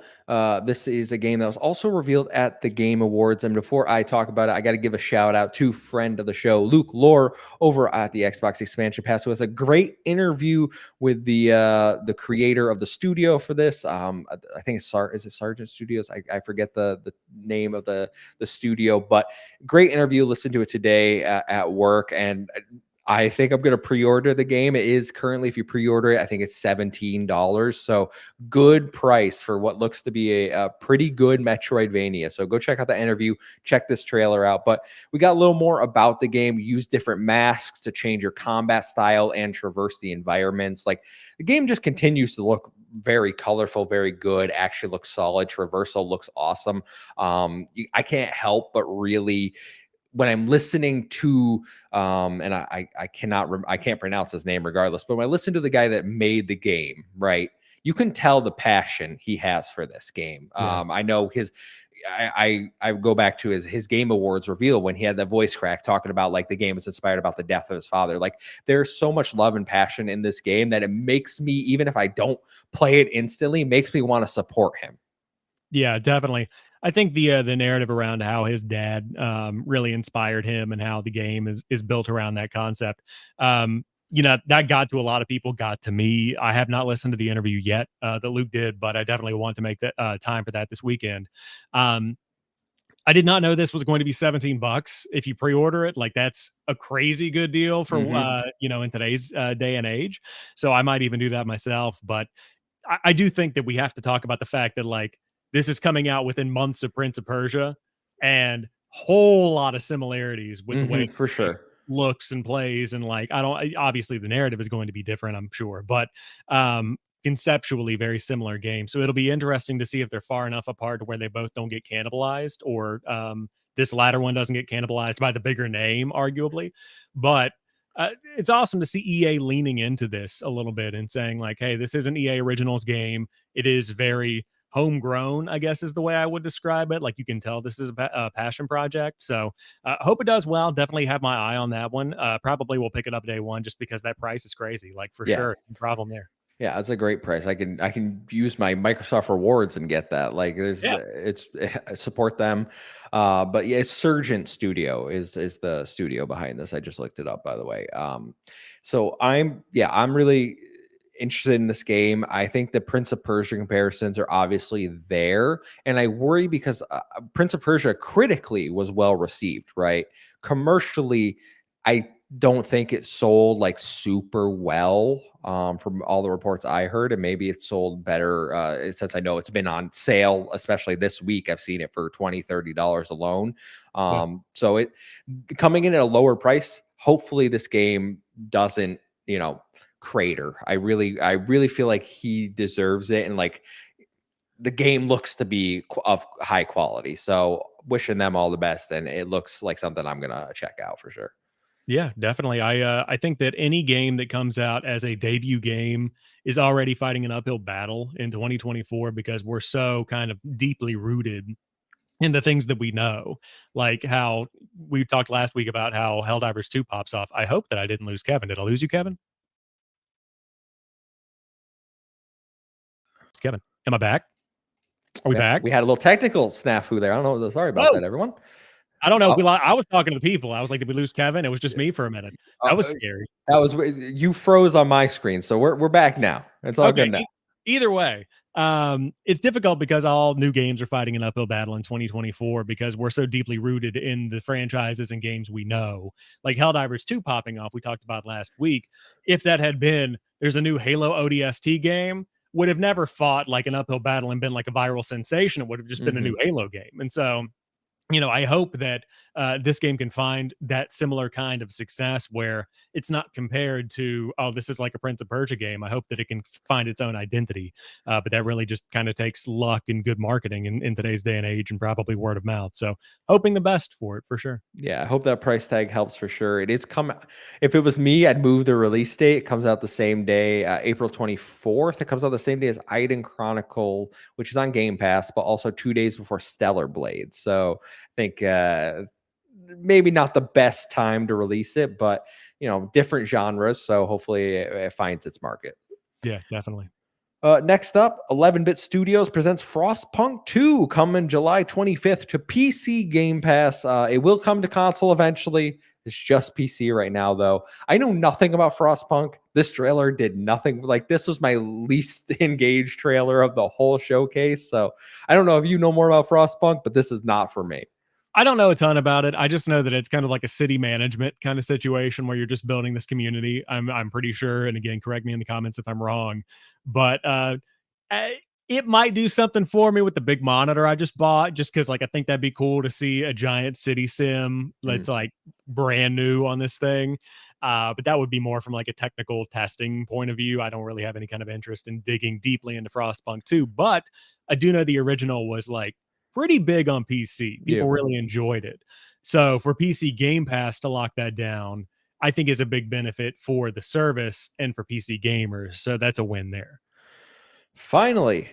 This is a game that was also revealed at the Game Awards. And before I talk about it, I got to give a shout out to friend of the show, Luke Lore, over at the Xbox Expansion Pass, who has a great interview with the creator of the studio for this. I think is it Sargent Studios? I forget the name of the studio, but great interview. Listen to it today at work, and I think I'm going to pre-order the game. It is currently, if you pre-order it, I think it's $17. So good price for what looks to be a pretty good Metroidvania. So go check out the interview, check this trailer out. But we got a little more about the game. We use different masks to change your combat style and traverse the environments. Like the game just continues to look very colorful, very good. Actually looks solid. Traversal looks awesome. I can't help but really, when I'm listening to and I can't pronounce his name regardless, but when I listen to the guy that made the game, right, you can tell the passion he has for this game. Yeah. I know his I go back to his Game Awards reveal when he had that voice crack talking about like the game was inspired about the death of his father. Like there's so much love and passion in this game that it makes me, even if I don't play it instantly, makes me want to support him. Yeah, definitely. I think the narrative around how his dad really inspired him and how the game is built around that concept. That got to a lot of people, got to me. I have not listened to the interview yet that Luke did, but I definitely want to make that time for that this weekend. Um, I did not know this was going to be $17 if you pre-order it. Like that's a crazy good deal for Mm-hmm. in today's day and age. So I might even do that myself. But I do think that we have to talk about the fact that like this is coming out within months of Prince of Persia, and whole lot of similarities with the way Mm-hmm, for the game sure. looks and plays. And like obviously the narrative is going to be different, I'm sure, but conceptually very similar games. So it'll be interesting to see if they're far enough apart to where they both don't get cannibalized, or this latter one doesn't get cannibalized by the bigger name, arguably. But it's awesome to see EA leaning into this a little bit and saying like, "Hey, this is an EA Originals game. It is very homegrown, I guess is the way I would describe it. Like you can tell this is a passion project. So hope it does well. Definitely have my eye on that one. Probably will pick it up day one just because that price is crazy. Like for Yeah. sure, no problem there. Yeah, that's a great price. I can use my Microsoft rewards and get that. Like Yeah. it's support them. But yeah, Surgent Studio is the studio behind this. I just looked it up by the way. So I'm really interested in this game. I think the Prince of Persia comparisons are obviously there, and I worry because Prince of Persia critically was well received, right? Commercially, I don't think it sold like super well from all the reports I heard, and maybe it sold better since I know it's been on sale, especially this week. I've seen it for $20-$30 alone. Yeah. So it coming in at a lower price. Hopefully, this game doesn't crater. I really feel like he deserves it, and like the game looks to be of high quality. So wishing them all the best, and it looks like something I'm gonna check out for sure. Yeah, definitely. I think that any game that comes out as a debut game is already fighting an uphill battle in 2024 because we're so kind of deeply rooted in the things that we know. Like how we talked last week about how Helldivers 2 pops off. I hope that I didn't lose Kevin. Did I lose you, Kevin? It's Kevin. Am I back? Are we Yeah, back? we had a little technical snafu there. I don't know. Sorry about Whoa. that, everyone. I don't know if Oh, I was talking to the people. I was like, did we lose Kevin? It was just me for a minute. uh, That was scary. that was you froze on my screen, so we're back now. It's all good Okay. now. Either way, it's difficult because all new games are fighting an uphill battle in 2024 because we're so deeply rooted in the franchises and games we know. Like Helldivers 2 popping off, we talked about last week. If that had been, there's a new Halo ODST game, would have never fought like an uphill battle and been like a viral sensation. It would have just been a Hmm. new Halo game. And so I hope that this game can find that similar kind of success where it's not compared to, oh, this is like a Prince of Persia game. I hope that it can find its own identity. But that really just kind of takes luck and good marketing in today's day and age and probably word of mouth. So hoping the best for it for sure. Yeah, I hope that price tag helps for sure. It is come. If it was me, I'd move the release date. It comes out the same day, April 24th. It comes out the same day as Iden Chronicle, which is on Game Pass, but also 2 days before Stellar Blade. So I think maybe not the best time to release it, but different genres. So hopefully it finds its market. Yeah, definitely. Next up, 11-Bit Studios presents Frostpunk 2 coming July 25th to PC Game Pass. It will come to console eventually. It's just PC right now, though. I know nothing about Frostpunk. This trailer did nothing. Like, this was my least engaged trailer of the whole showcase. So I don't know if you know more about Frostpunk, but this is not for me. I don't know a ton about it. I just know that it's kind of like a city management kind of situation where you're just building this community. I'm pretty sure, and again, correct me in the comments if I'm wrong, but it might do something for me with the big monitor I just bought, just because like I think that'd be cool to see a giant city sim that's Mm. like brand new on this thing. But that would be more from like a technical testing point of view. I don't really have any kind of interest in digging deeply into Frostpunk 2, but I do know the original was like pretty big on PC. People Yep. really enjoyed it. So for PC Game Pass to lock that down, I think is a big benefit for the service and for PC gamers. So that's a win there. Finally,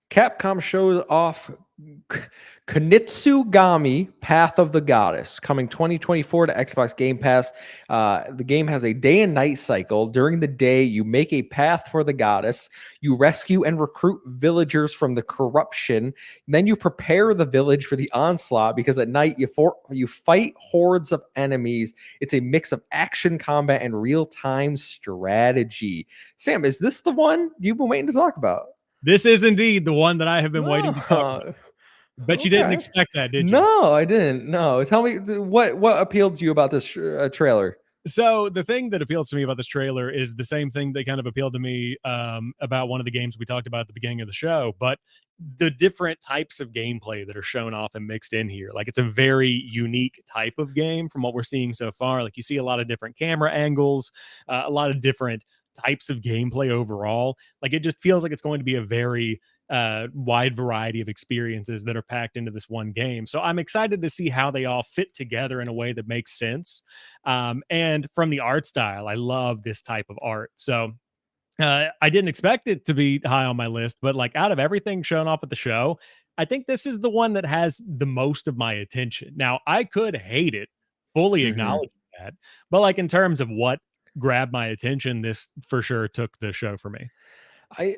Capcom shows off Kunitsugami Path of the Goddess coming 2024 to Xbox Game Pass. The game has a day and night cycle. During the day, you make a path for the goddess. You rescue and recruit villagers from the corruption. Then you prepare the village for the onslaught because at night you fight hordes of enemies. It's a mix of action combat and real-time strategy. Sam, is this the one you've been waiting to talk about? This is indeed the one that I have been waiting to talk about. Oh, Bet you didn't okay. expect that, did you? No, I didn't. No, tell me what appealed to you about this trailer. So the thing that appeals to me about this trailer is the same thing that kind of appealed to me about one of the games we talked about at the beginning of the show, but the different types of gameplay that are shown off and mixed in here. Like it's a very unique type of game from what we're seeing so far. Like you see a lot of different camera angles, a lot of different types of gameplay overall. Like it just feels like it's going to be a very wide variety of experiences that are packed into this one game. So I'm excited to see how they all fit together in a way that makes sense. And from the art style, I love this type of art. So I didn't expect it to be high on my list, but like out of everything shown off at the show, I think this is the one that has the most of my attention. Now, I could hate it, fully Hmm. acknowledge that, but like in terms of what grabbed my attention, this for sure took the show for me.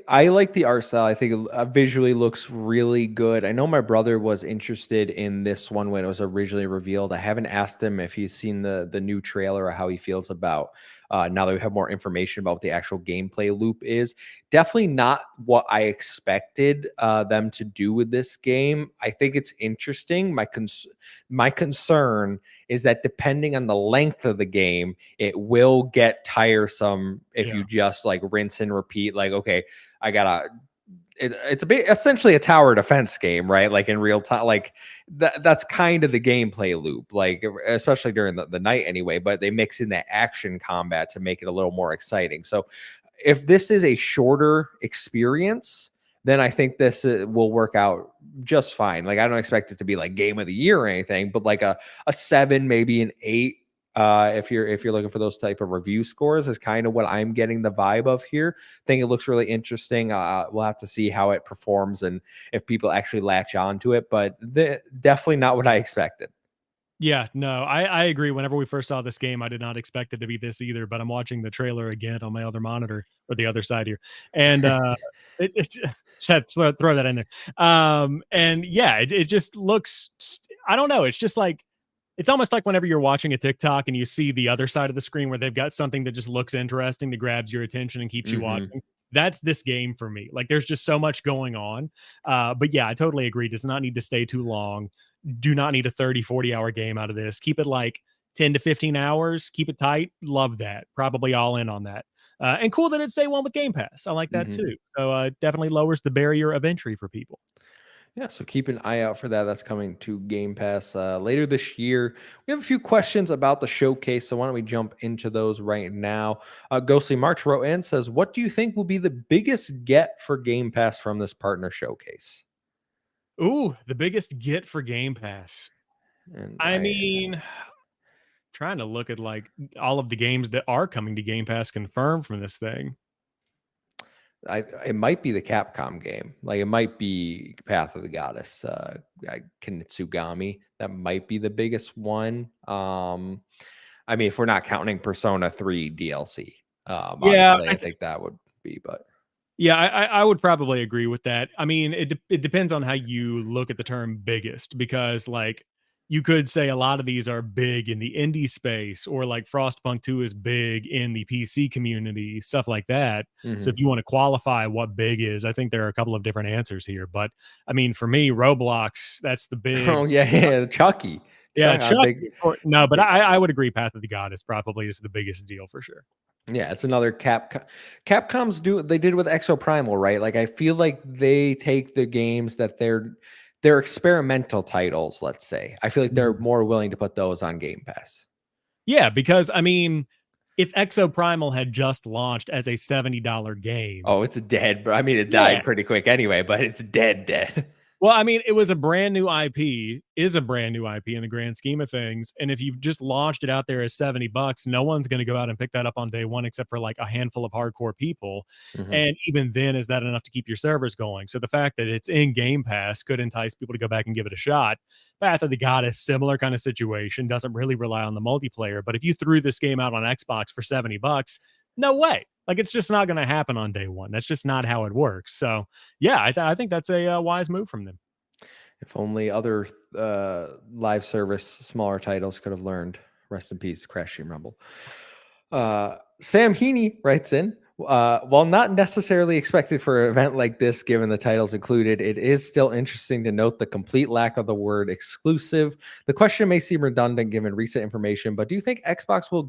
I like the art style. I think it visually looks really good. I know my brother was interested in this one when it was originally revealed. I haven't asked him if he's seen the new trailer or how he feels about now that we have more information about what the actual gameplay loop is. Definitely not what I expected them to do with this game. I think it's interesting. My concern is that depending on the length of the game, it will get tiresome if Yeah. you just like rinse and repeat. Like, okay, I gotta. It's a bit essentially a tower defense game, right? Like in real time, like that's kind of the gameplay loop, like especially during the night anyway. But they mix in that action combat to make it a little more exciting. So if this is a shorter experience, then I think this will work out just fine. Like I don't expect it to be like game of the year or anything, but like a 7, maybe an 8. If you're looking for those type of review scores, is kind of what I'm getting the vibe of here. I think it looks really interesting. We'll have to see how it performs and if people actually latch on to it, but definitely not what I expected. Yeah, no, I agree. Whenever we first saw this game, I did not expect it to be this either, but I'm watching the trailer again on my other monitor or the other side here. And it's just had to throw that in there. And yeah, it just looks I don't know, it's just like it's almost like whenever you're watching a TikTok and you see the other side of the screen where they've got something that just looks interesting that grabs your attention and keeps you Hmm. watching. That's this game for me. Like there's just so much going on. But yeah, I totally agree. Does not need to stay too long, do not need a 30, 40-hour game out of this. Keep it like 10 to 15 hours. Keep it tight. Love that. Probably all in on that. And cool that it's day one with Game Pass. I like that Hmm. too. So definitely lowers the barrier of entry for people. Yeah, so keep an eye out for that. That's coming to Game Pass later this year. We have a few questions about the showcase, so why don't we jump into those right now? Ghostly March wrote in, says, "What do you think will be the biggest get for Game Pass from this partner showcase?" Ooh, the biggest get for Game Pass. And I mean, trying to look at like all of the games that are coming to Game Pass confirmed from this thing. it might be the Capcom game. Like it might be Path of the Goddess, Kinitsugami. That might be the biggest one. I mean, if we're not counting Persona 3 DLC, Yeah, obviously, I think that would be. But yeah, I would probably agree with that. I mean, it depends on how you look at the term biggest, because like you could say a lot of these are big in the indie space, or like Frostpunk 2 is big in the PC community, stuff like that. So if mhm. you want to qualify what big is, I think there are a couple of different answers here. But I mean, for me, Roblox, that's the big. Oh yeah, yeah, Chucky. Yeah, A Chuck. big, No, but big. I would agree. Path of the Goddess probably is the biggest deal for sure. Yeah, it's another Capcom's do they did with Exo Primal, right? Like I feel like they take the games that they're experimental titles, let's say. I feel like they're Mhm. more willing to put those on Game Pass. Yeah, because I mean, if Exoprimal had just launched as a $70 game, Oh, it's dead, but I mean, it yeah. died pretty quick anyway, but it's dead. Well, I mean, it was a brand new IP, is a brand new IP in the grand scheme of things. And if you just launched it out there as $70, no one's going to go out and pick that up on day one except for like a handful of hardcore people. Mhm. And even then, is that enough to keep your servers going? So the fact that it's in Game Pass could entice people to go back and give it a shot. Path of the Goddess, similar kind of situation, doesn't really rely on the multiplayer. But if you threw this game out on Xbox for $70, no way. Like it's just not going to happen on day one. That's just not how it works. So yeah, I think that's a wise move from them. If only other live service smaller titles could have learned. Rest in peace, Crash Team Rumble. Sam Heaney writes in, while not necessarily expected for an event like this, given the titles included, it is still interesting to note the complete lack of the word exclusive. The question may seem redundant given recent information, but do you think Xbox will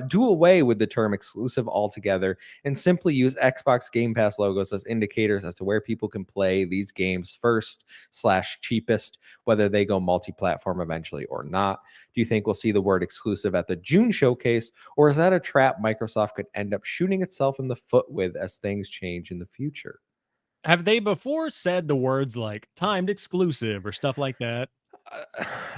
do away with the term exclusive altogether and simply use Xbox Game Pass logos as indicators as to where people can play these games first / cheapest, whether they go multi-platform eventually or not? Do you think we'll see the word exclusive at the June showcase, or is that a trap Microsoft could end up shooting itself in the foot with as things change in the future? Have they before said the words like timed exclusive or stuff like that?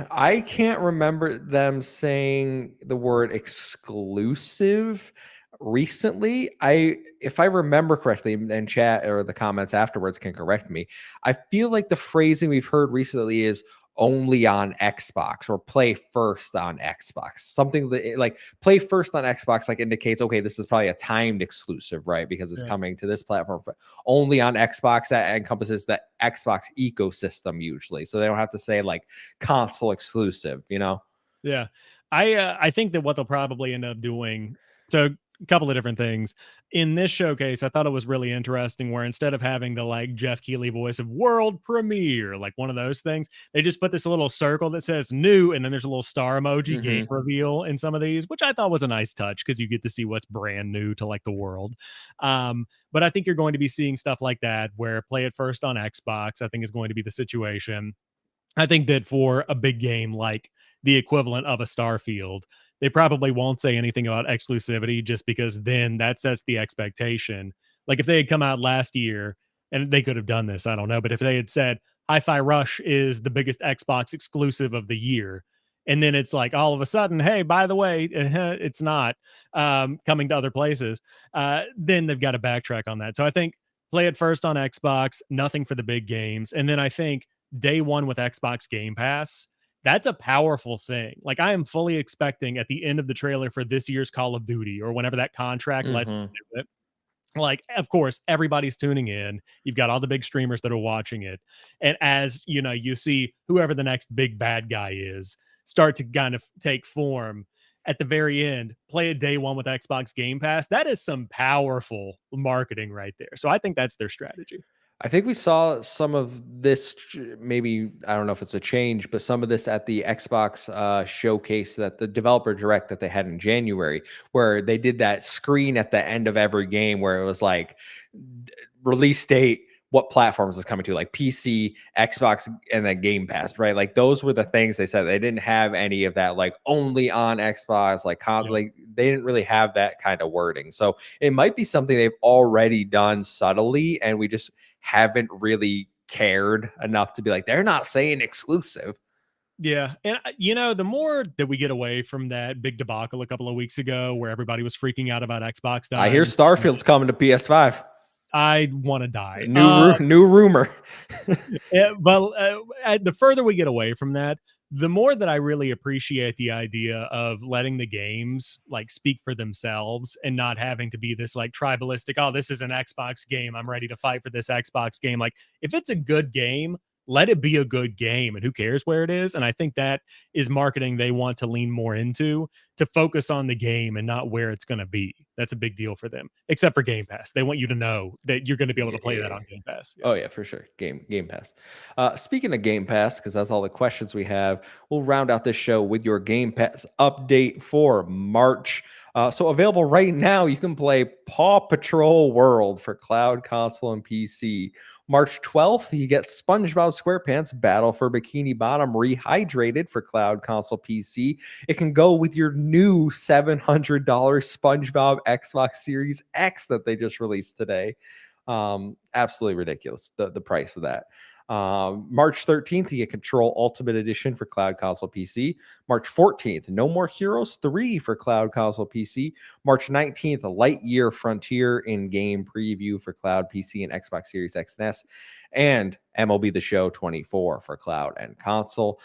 I can't remember them saying the word exclusive recently. If I remember correctly, and chat or the comments afterwards can correct me, I feel like the phrasing we've heard recently is only on Xbox or play first on Xbox. Something that like play first on Xbox like indicates, okay, this is probably a timed exclusive, right? Because it's Yeah. coming to this platform only on Xbox. That encompasses the Xbox ecosystem usually. So they don't have to say like console exclusive, you know? Yeah. I think that what they'll probably end up doing, so a couple of different things. In this showcase, I thought it was really interesting where instead of having the like Jeff Keighley voice of world premiere, like one of those things, they just put this little circle that says new, and then there's a little star emoji game Hmm. reveal in some of these, which I thought was a nice touch because you get to see what's brand new to like the world. But I think you're going to be seeing stuff like that where play it first on Xbox, I think is going to be the situation. I think that for a big game like the equivalent of a Starfield, they probably won't say anything about exclusivity just because then that sets the expectation. Like if they had come out last year and they could have done this, I don't know, but if they had said Hi-Fi Rush is the biggest Xbox exclusive of the year, and then it's like all of a sudden, hey, by the way, it's not coming to other places, then they've got to backtrack on that. So I think play it first on Xbox, nothing for the big games, and then I think day one with Xbox Game Pass, that's a powerful thing. Like I am fully expecting at the end of the trailer for this year's Call of Duty or whenever that contract lets Hmm. them do it. Like, of course, everybody's tuning in. You've got all the big streamers that are watching it. And as you know, you see whoever the next big bad guy is start to kind of take form at the very end, play a day one with Xbox Game Pass. That is some powerful marketing right there. So I think that's their strategy. I think we saw some of this, maybe, I don't know if it's a change, but some of this at the Xbox showcase, that the developer direct that they had in January, where they did that screen at the end of every game where it was like release date, what platforms is coming to, like PC, Xbox, and then Game Pass, right? Like those were the things they said. They didn't have any of that, like only on Xbox, Yep. like they didn't really have that kind of wording. So it might be something they've already done subtly, and we just haven't really cared enough to be like, they're not saying exclusive. Yeah, and you know, the more that we get away from that big debacle a couple of weeks ago, where everybody was freaking out about Xbox I hear dying, Starfield's coming to PS5. I want to die. New rumor. Yeah, but the further we get away from that, the more that I really appreciate the idea of letting the games like speak for themselves and not having to be this like tribalistic, oh, this is an Xbox game. I'm ready to fight for this Xbox game. Like, if it's a good game, let it be a good game and who cares where it is. And I think that is marketing they want to lean more into, to focus on the game and not where it's going to be. That's a big deal for them, except for Game Pass. They want you to know that you're going to be able to play that Yeah. on Game Pass. Yeah. Oh yeah, for sure. Game Pass. Speaking of Game Pass, because that's all the questions we have, we'll round out this show with your Game Pass update for March. So available right now, you can play Paw Patrol World for cloud, console, and PC. March 12th, you get SpongeBob SquarePants Battle for Bikini Bottom Rehydrated for Cloud Console PC. It can go with your new $700 SpongeBob Xbox Series X that they just released today. Absolutely ridiculous, the price of that. March 13th, you get Control Ultimate Edition for Cloud Console PC. March 14th, No More Heroes 3 for Cloud Console PC. March 19th, a Lightyear Frontier in-game preview for Cloud PC and Xbox Series X and S. And MLB The Show 24 for Cloud and Console.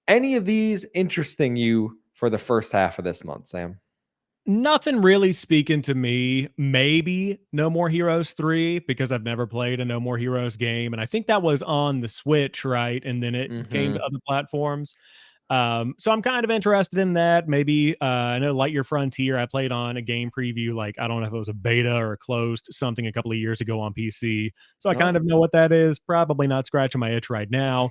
Any of these interesting you for the first half of this month, Sam? Nothing really speaking to me. Maybe No More Heroes 3, because I've never played a No More Heroes game. And I think that was on the Switch, right? And then it came to other platforms. So I'm kind of interested in that. Maybe I know Lightyear Frontier, I played on a game preview, like I don't know if it was a beta or a closed something a couple of years ago on PC. So I kind of know what that is. Probably not scratching my itch right now.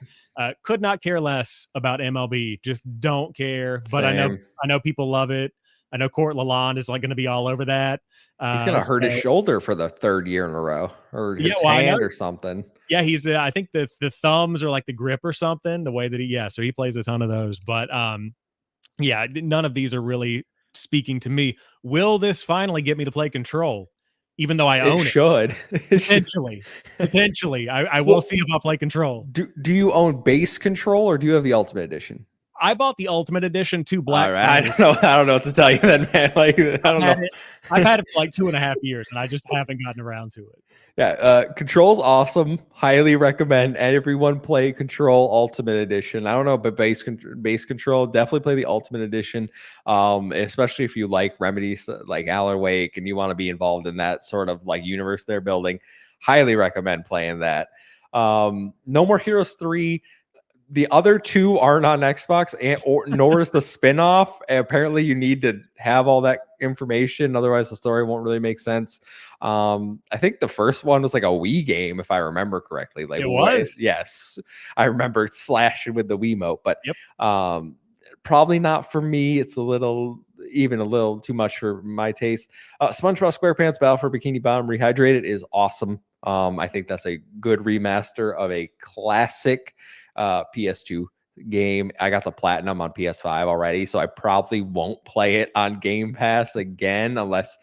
Could not care less about MLB. Just don't care. But Same. I know people love it. I know Court Lalonde is like going to be all over that. He's gonna hurt his So shoulder for the third year in a row, or yeah, his well, I know. hand or something. Yeah, he's I think the thumbs are like the grip or something, the way that so he plays a ton of those. But yeah, none of these are really speaking to me. Will this finally get me to play Control? Even though I It own it. should. Potentially. Potentially. I will Well, see if I'll play Control. do you own base Control or do you have the Ultimate Edition? I bought the Ultimate Edition 2 Black All right. Fridays. I don't know what to tell you then, man. Like, I don't know. I've had it for like 2.5 years, and I just haven't gotten around to it. Yeah, Control's awesome. Highly recommend everyone play Control Ultimate Edition. I don't know, but base Control, definitely play the Ultimate Edition. Especially if you like remedies like Alan Wake and you want to be involved in that sort of like universe they're building. Highly recommend playing that. No More Heroes 3. The other two aren't on Xbox, nor is the spinoff. Apparently, you need to have all that information, otherwise the story won't really make sense. I think the first one was like a Wii game, if I remember correctly. Like it was, yes, I remember slashing with the Wiimote, but yep. Probably not for me. It's even a little too much for my taste. SpongeBob SquarePants Battle for Bikini Bottom Rehydrated is awesome. I think that's a good remaster of a classic PS2 game. I got the platinum on PS5 already, so I probably won't play it on Game Pass again unless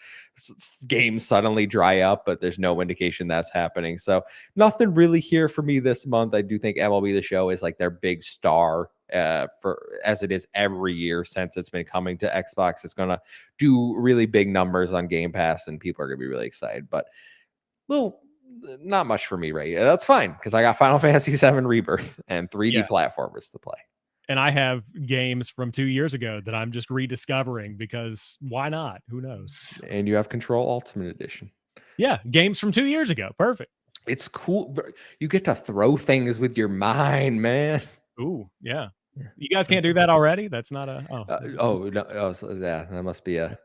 games suddenly dry up, but there's no indication that's happening. So nothing really here for me this month. I do think MLB The Show is like their big star for as it is every year since it's been coming to Xbox. It's gonna do really big numbers on Game Pass and people are gonna be really excited, but little not much for me right. That's fine because I got Final Fantasy VII Rebirth and 3D platformers to play. And I have games from 2 years ago that I'm just rediscovering because why not? Who knows? And you have Control Ultimate Edition. Yeah, games from 2 years ago. Perfect. It's cool. You get to throw things with your mind, man. Ooh, yeah. You guys can't do that already? That's not a no, so, yeah, that must be a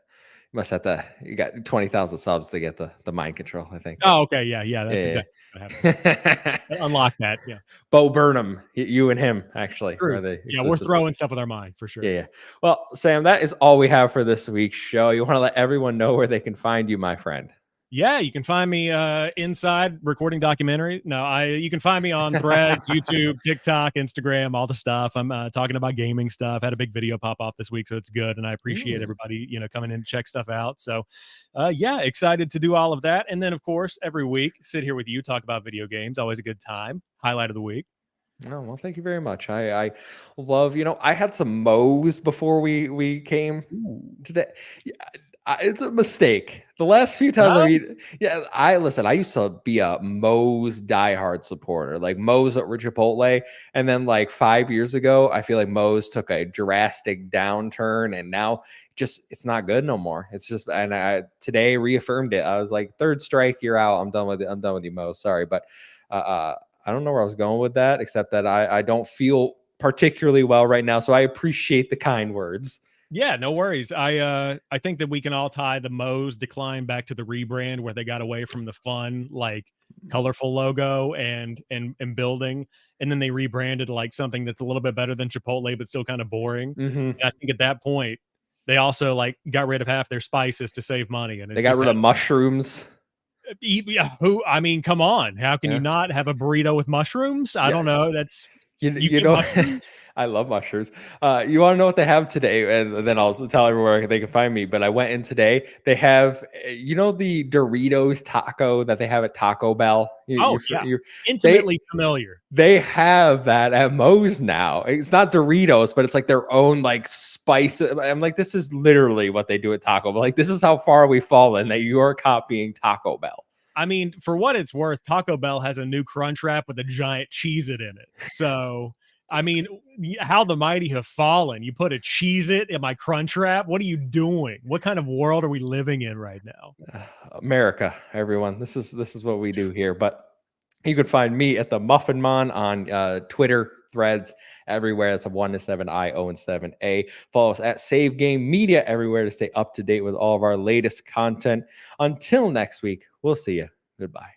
must have to you got 20,000 subs to get the mind control, I think. Oh, okay, yeah, that's exactly what happened. Unlock that, yeah. Bo Burnham, you and him actually. True. Yeah, we're throwing stuff with our mind for sure. Yeah. Well, Sam, that is all we have for this week's show. You want to let everyone know where they can find you, my friend? Yeah, you can find me inside recording documentary. No, you can find me on Threads, YouTube, TikTok, Instagram, all the stuff. I'm talking about gaming stuff. Had a big video pop off this week, so it's good, and I appreciate everybody coming in to check stuff out. So, yeah, excited to do all of that, and then of course every week sit here with you, talk about video games. Always a good time. Highlight of the week. Oh, well, thank you very much. I love, I had some Moe's before we came today. Yeah, it's a mistake. The last few times I used to be a Moe's diehard supporter, like Moe's at Chipotle. And then like 5 years ago, I feel like Moe's took a drastic downturn and now it's not good no more. It's just, and I today reaffirmed it. I was like, third strike, you're out. I'm done with it. I'm done with you, Moe's. Sorry. But I don't know where I was going with that, except that I don't feel particularly well right now. So I appreciate the kind words. Yeah, no worries. I think that we can all tie the Moe's decline back to the rebrand where they got away from the fun, like colorful logo and building, and then they rebranded like something that's a little bit better than Chipotle, but still kind of boring. And I think at that point, they also like got rid of half their spices to save money, and they got rid of mushrooms. Who? I mean, come on. How can you Yeah. not have a burrito with mushrooms? I Yeah. don't know. That's you You get know, mushrooms. I love mushrooms. You want to know what they have today? And then I'll tell everywhere they can find me. But I went in today. They have, the Doritos taco that they have at Taco Bell. Oh yeah, They intimately familiar. they have that at Moe's now. It's not Doritos, but it's like their own like spice. I'm like, this is literally what they do at Taco Bell. Like, this is how far we've fallen that you are copying Taco Bell. I mean, for what it's worth, Taco Bell has a new crunch wrap with a giant Cheez-It in it. So, I mean, how the mighty have fallen. You put a Cheez-It in my crunch wrap. What are you doing? What kind of world are we living in right now? America, everyone. This is what we do here. But you could find me at the Muffin Mon on Twitter, Threads, everywhere. That's a 1 to 7 I O and 7A. Follow us at Save Game Media everywhere to stay up to date with all of our latest content. Until next week, we'll see you. Goodbye.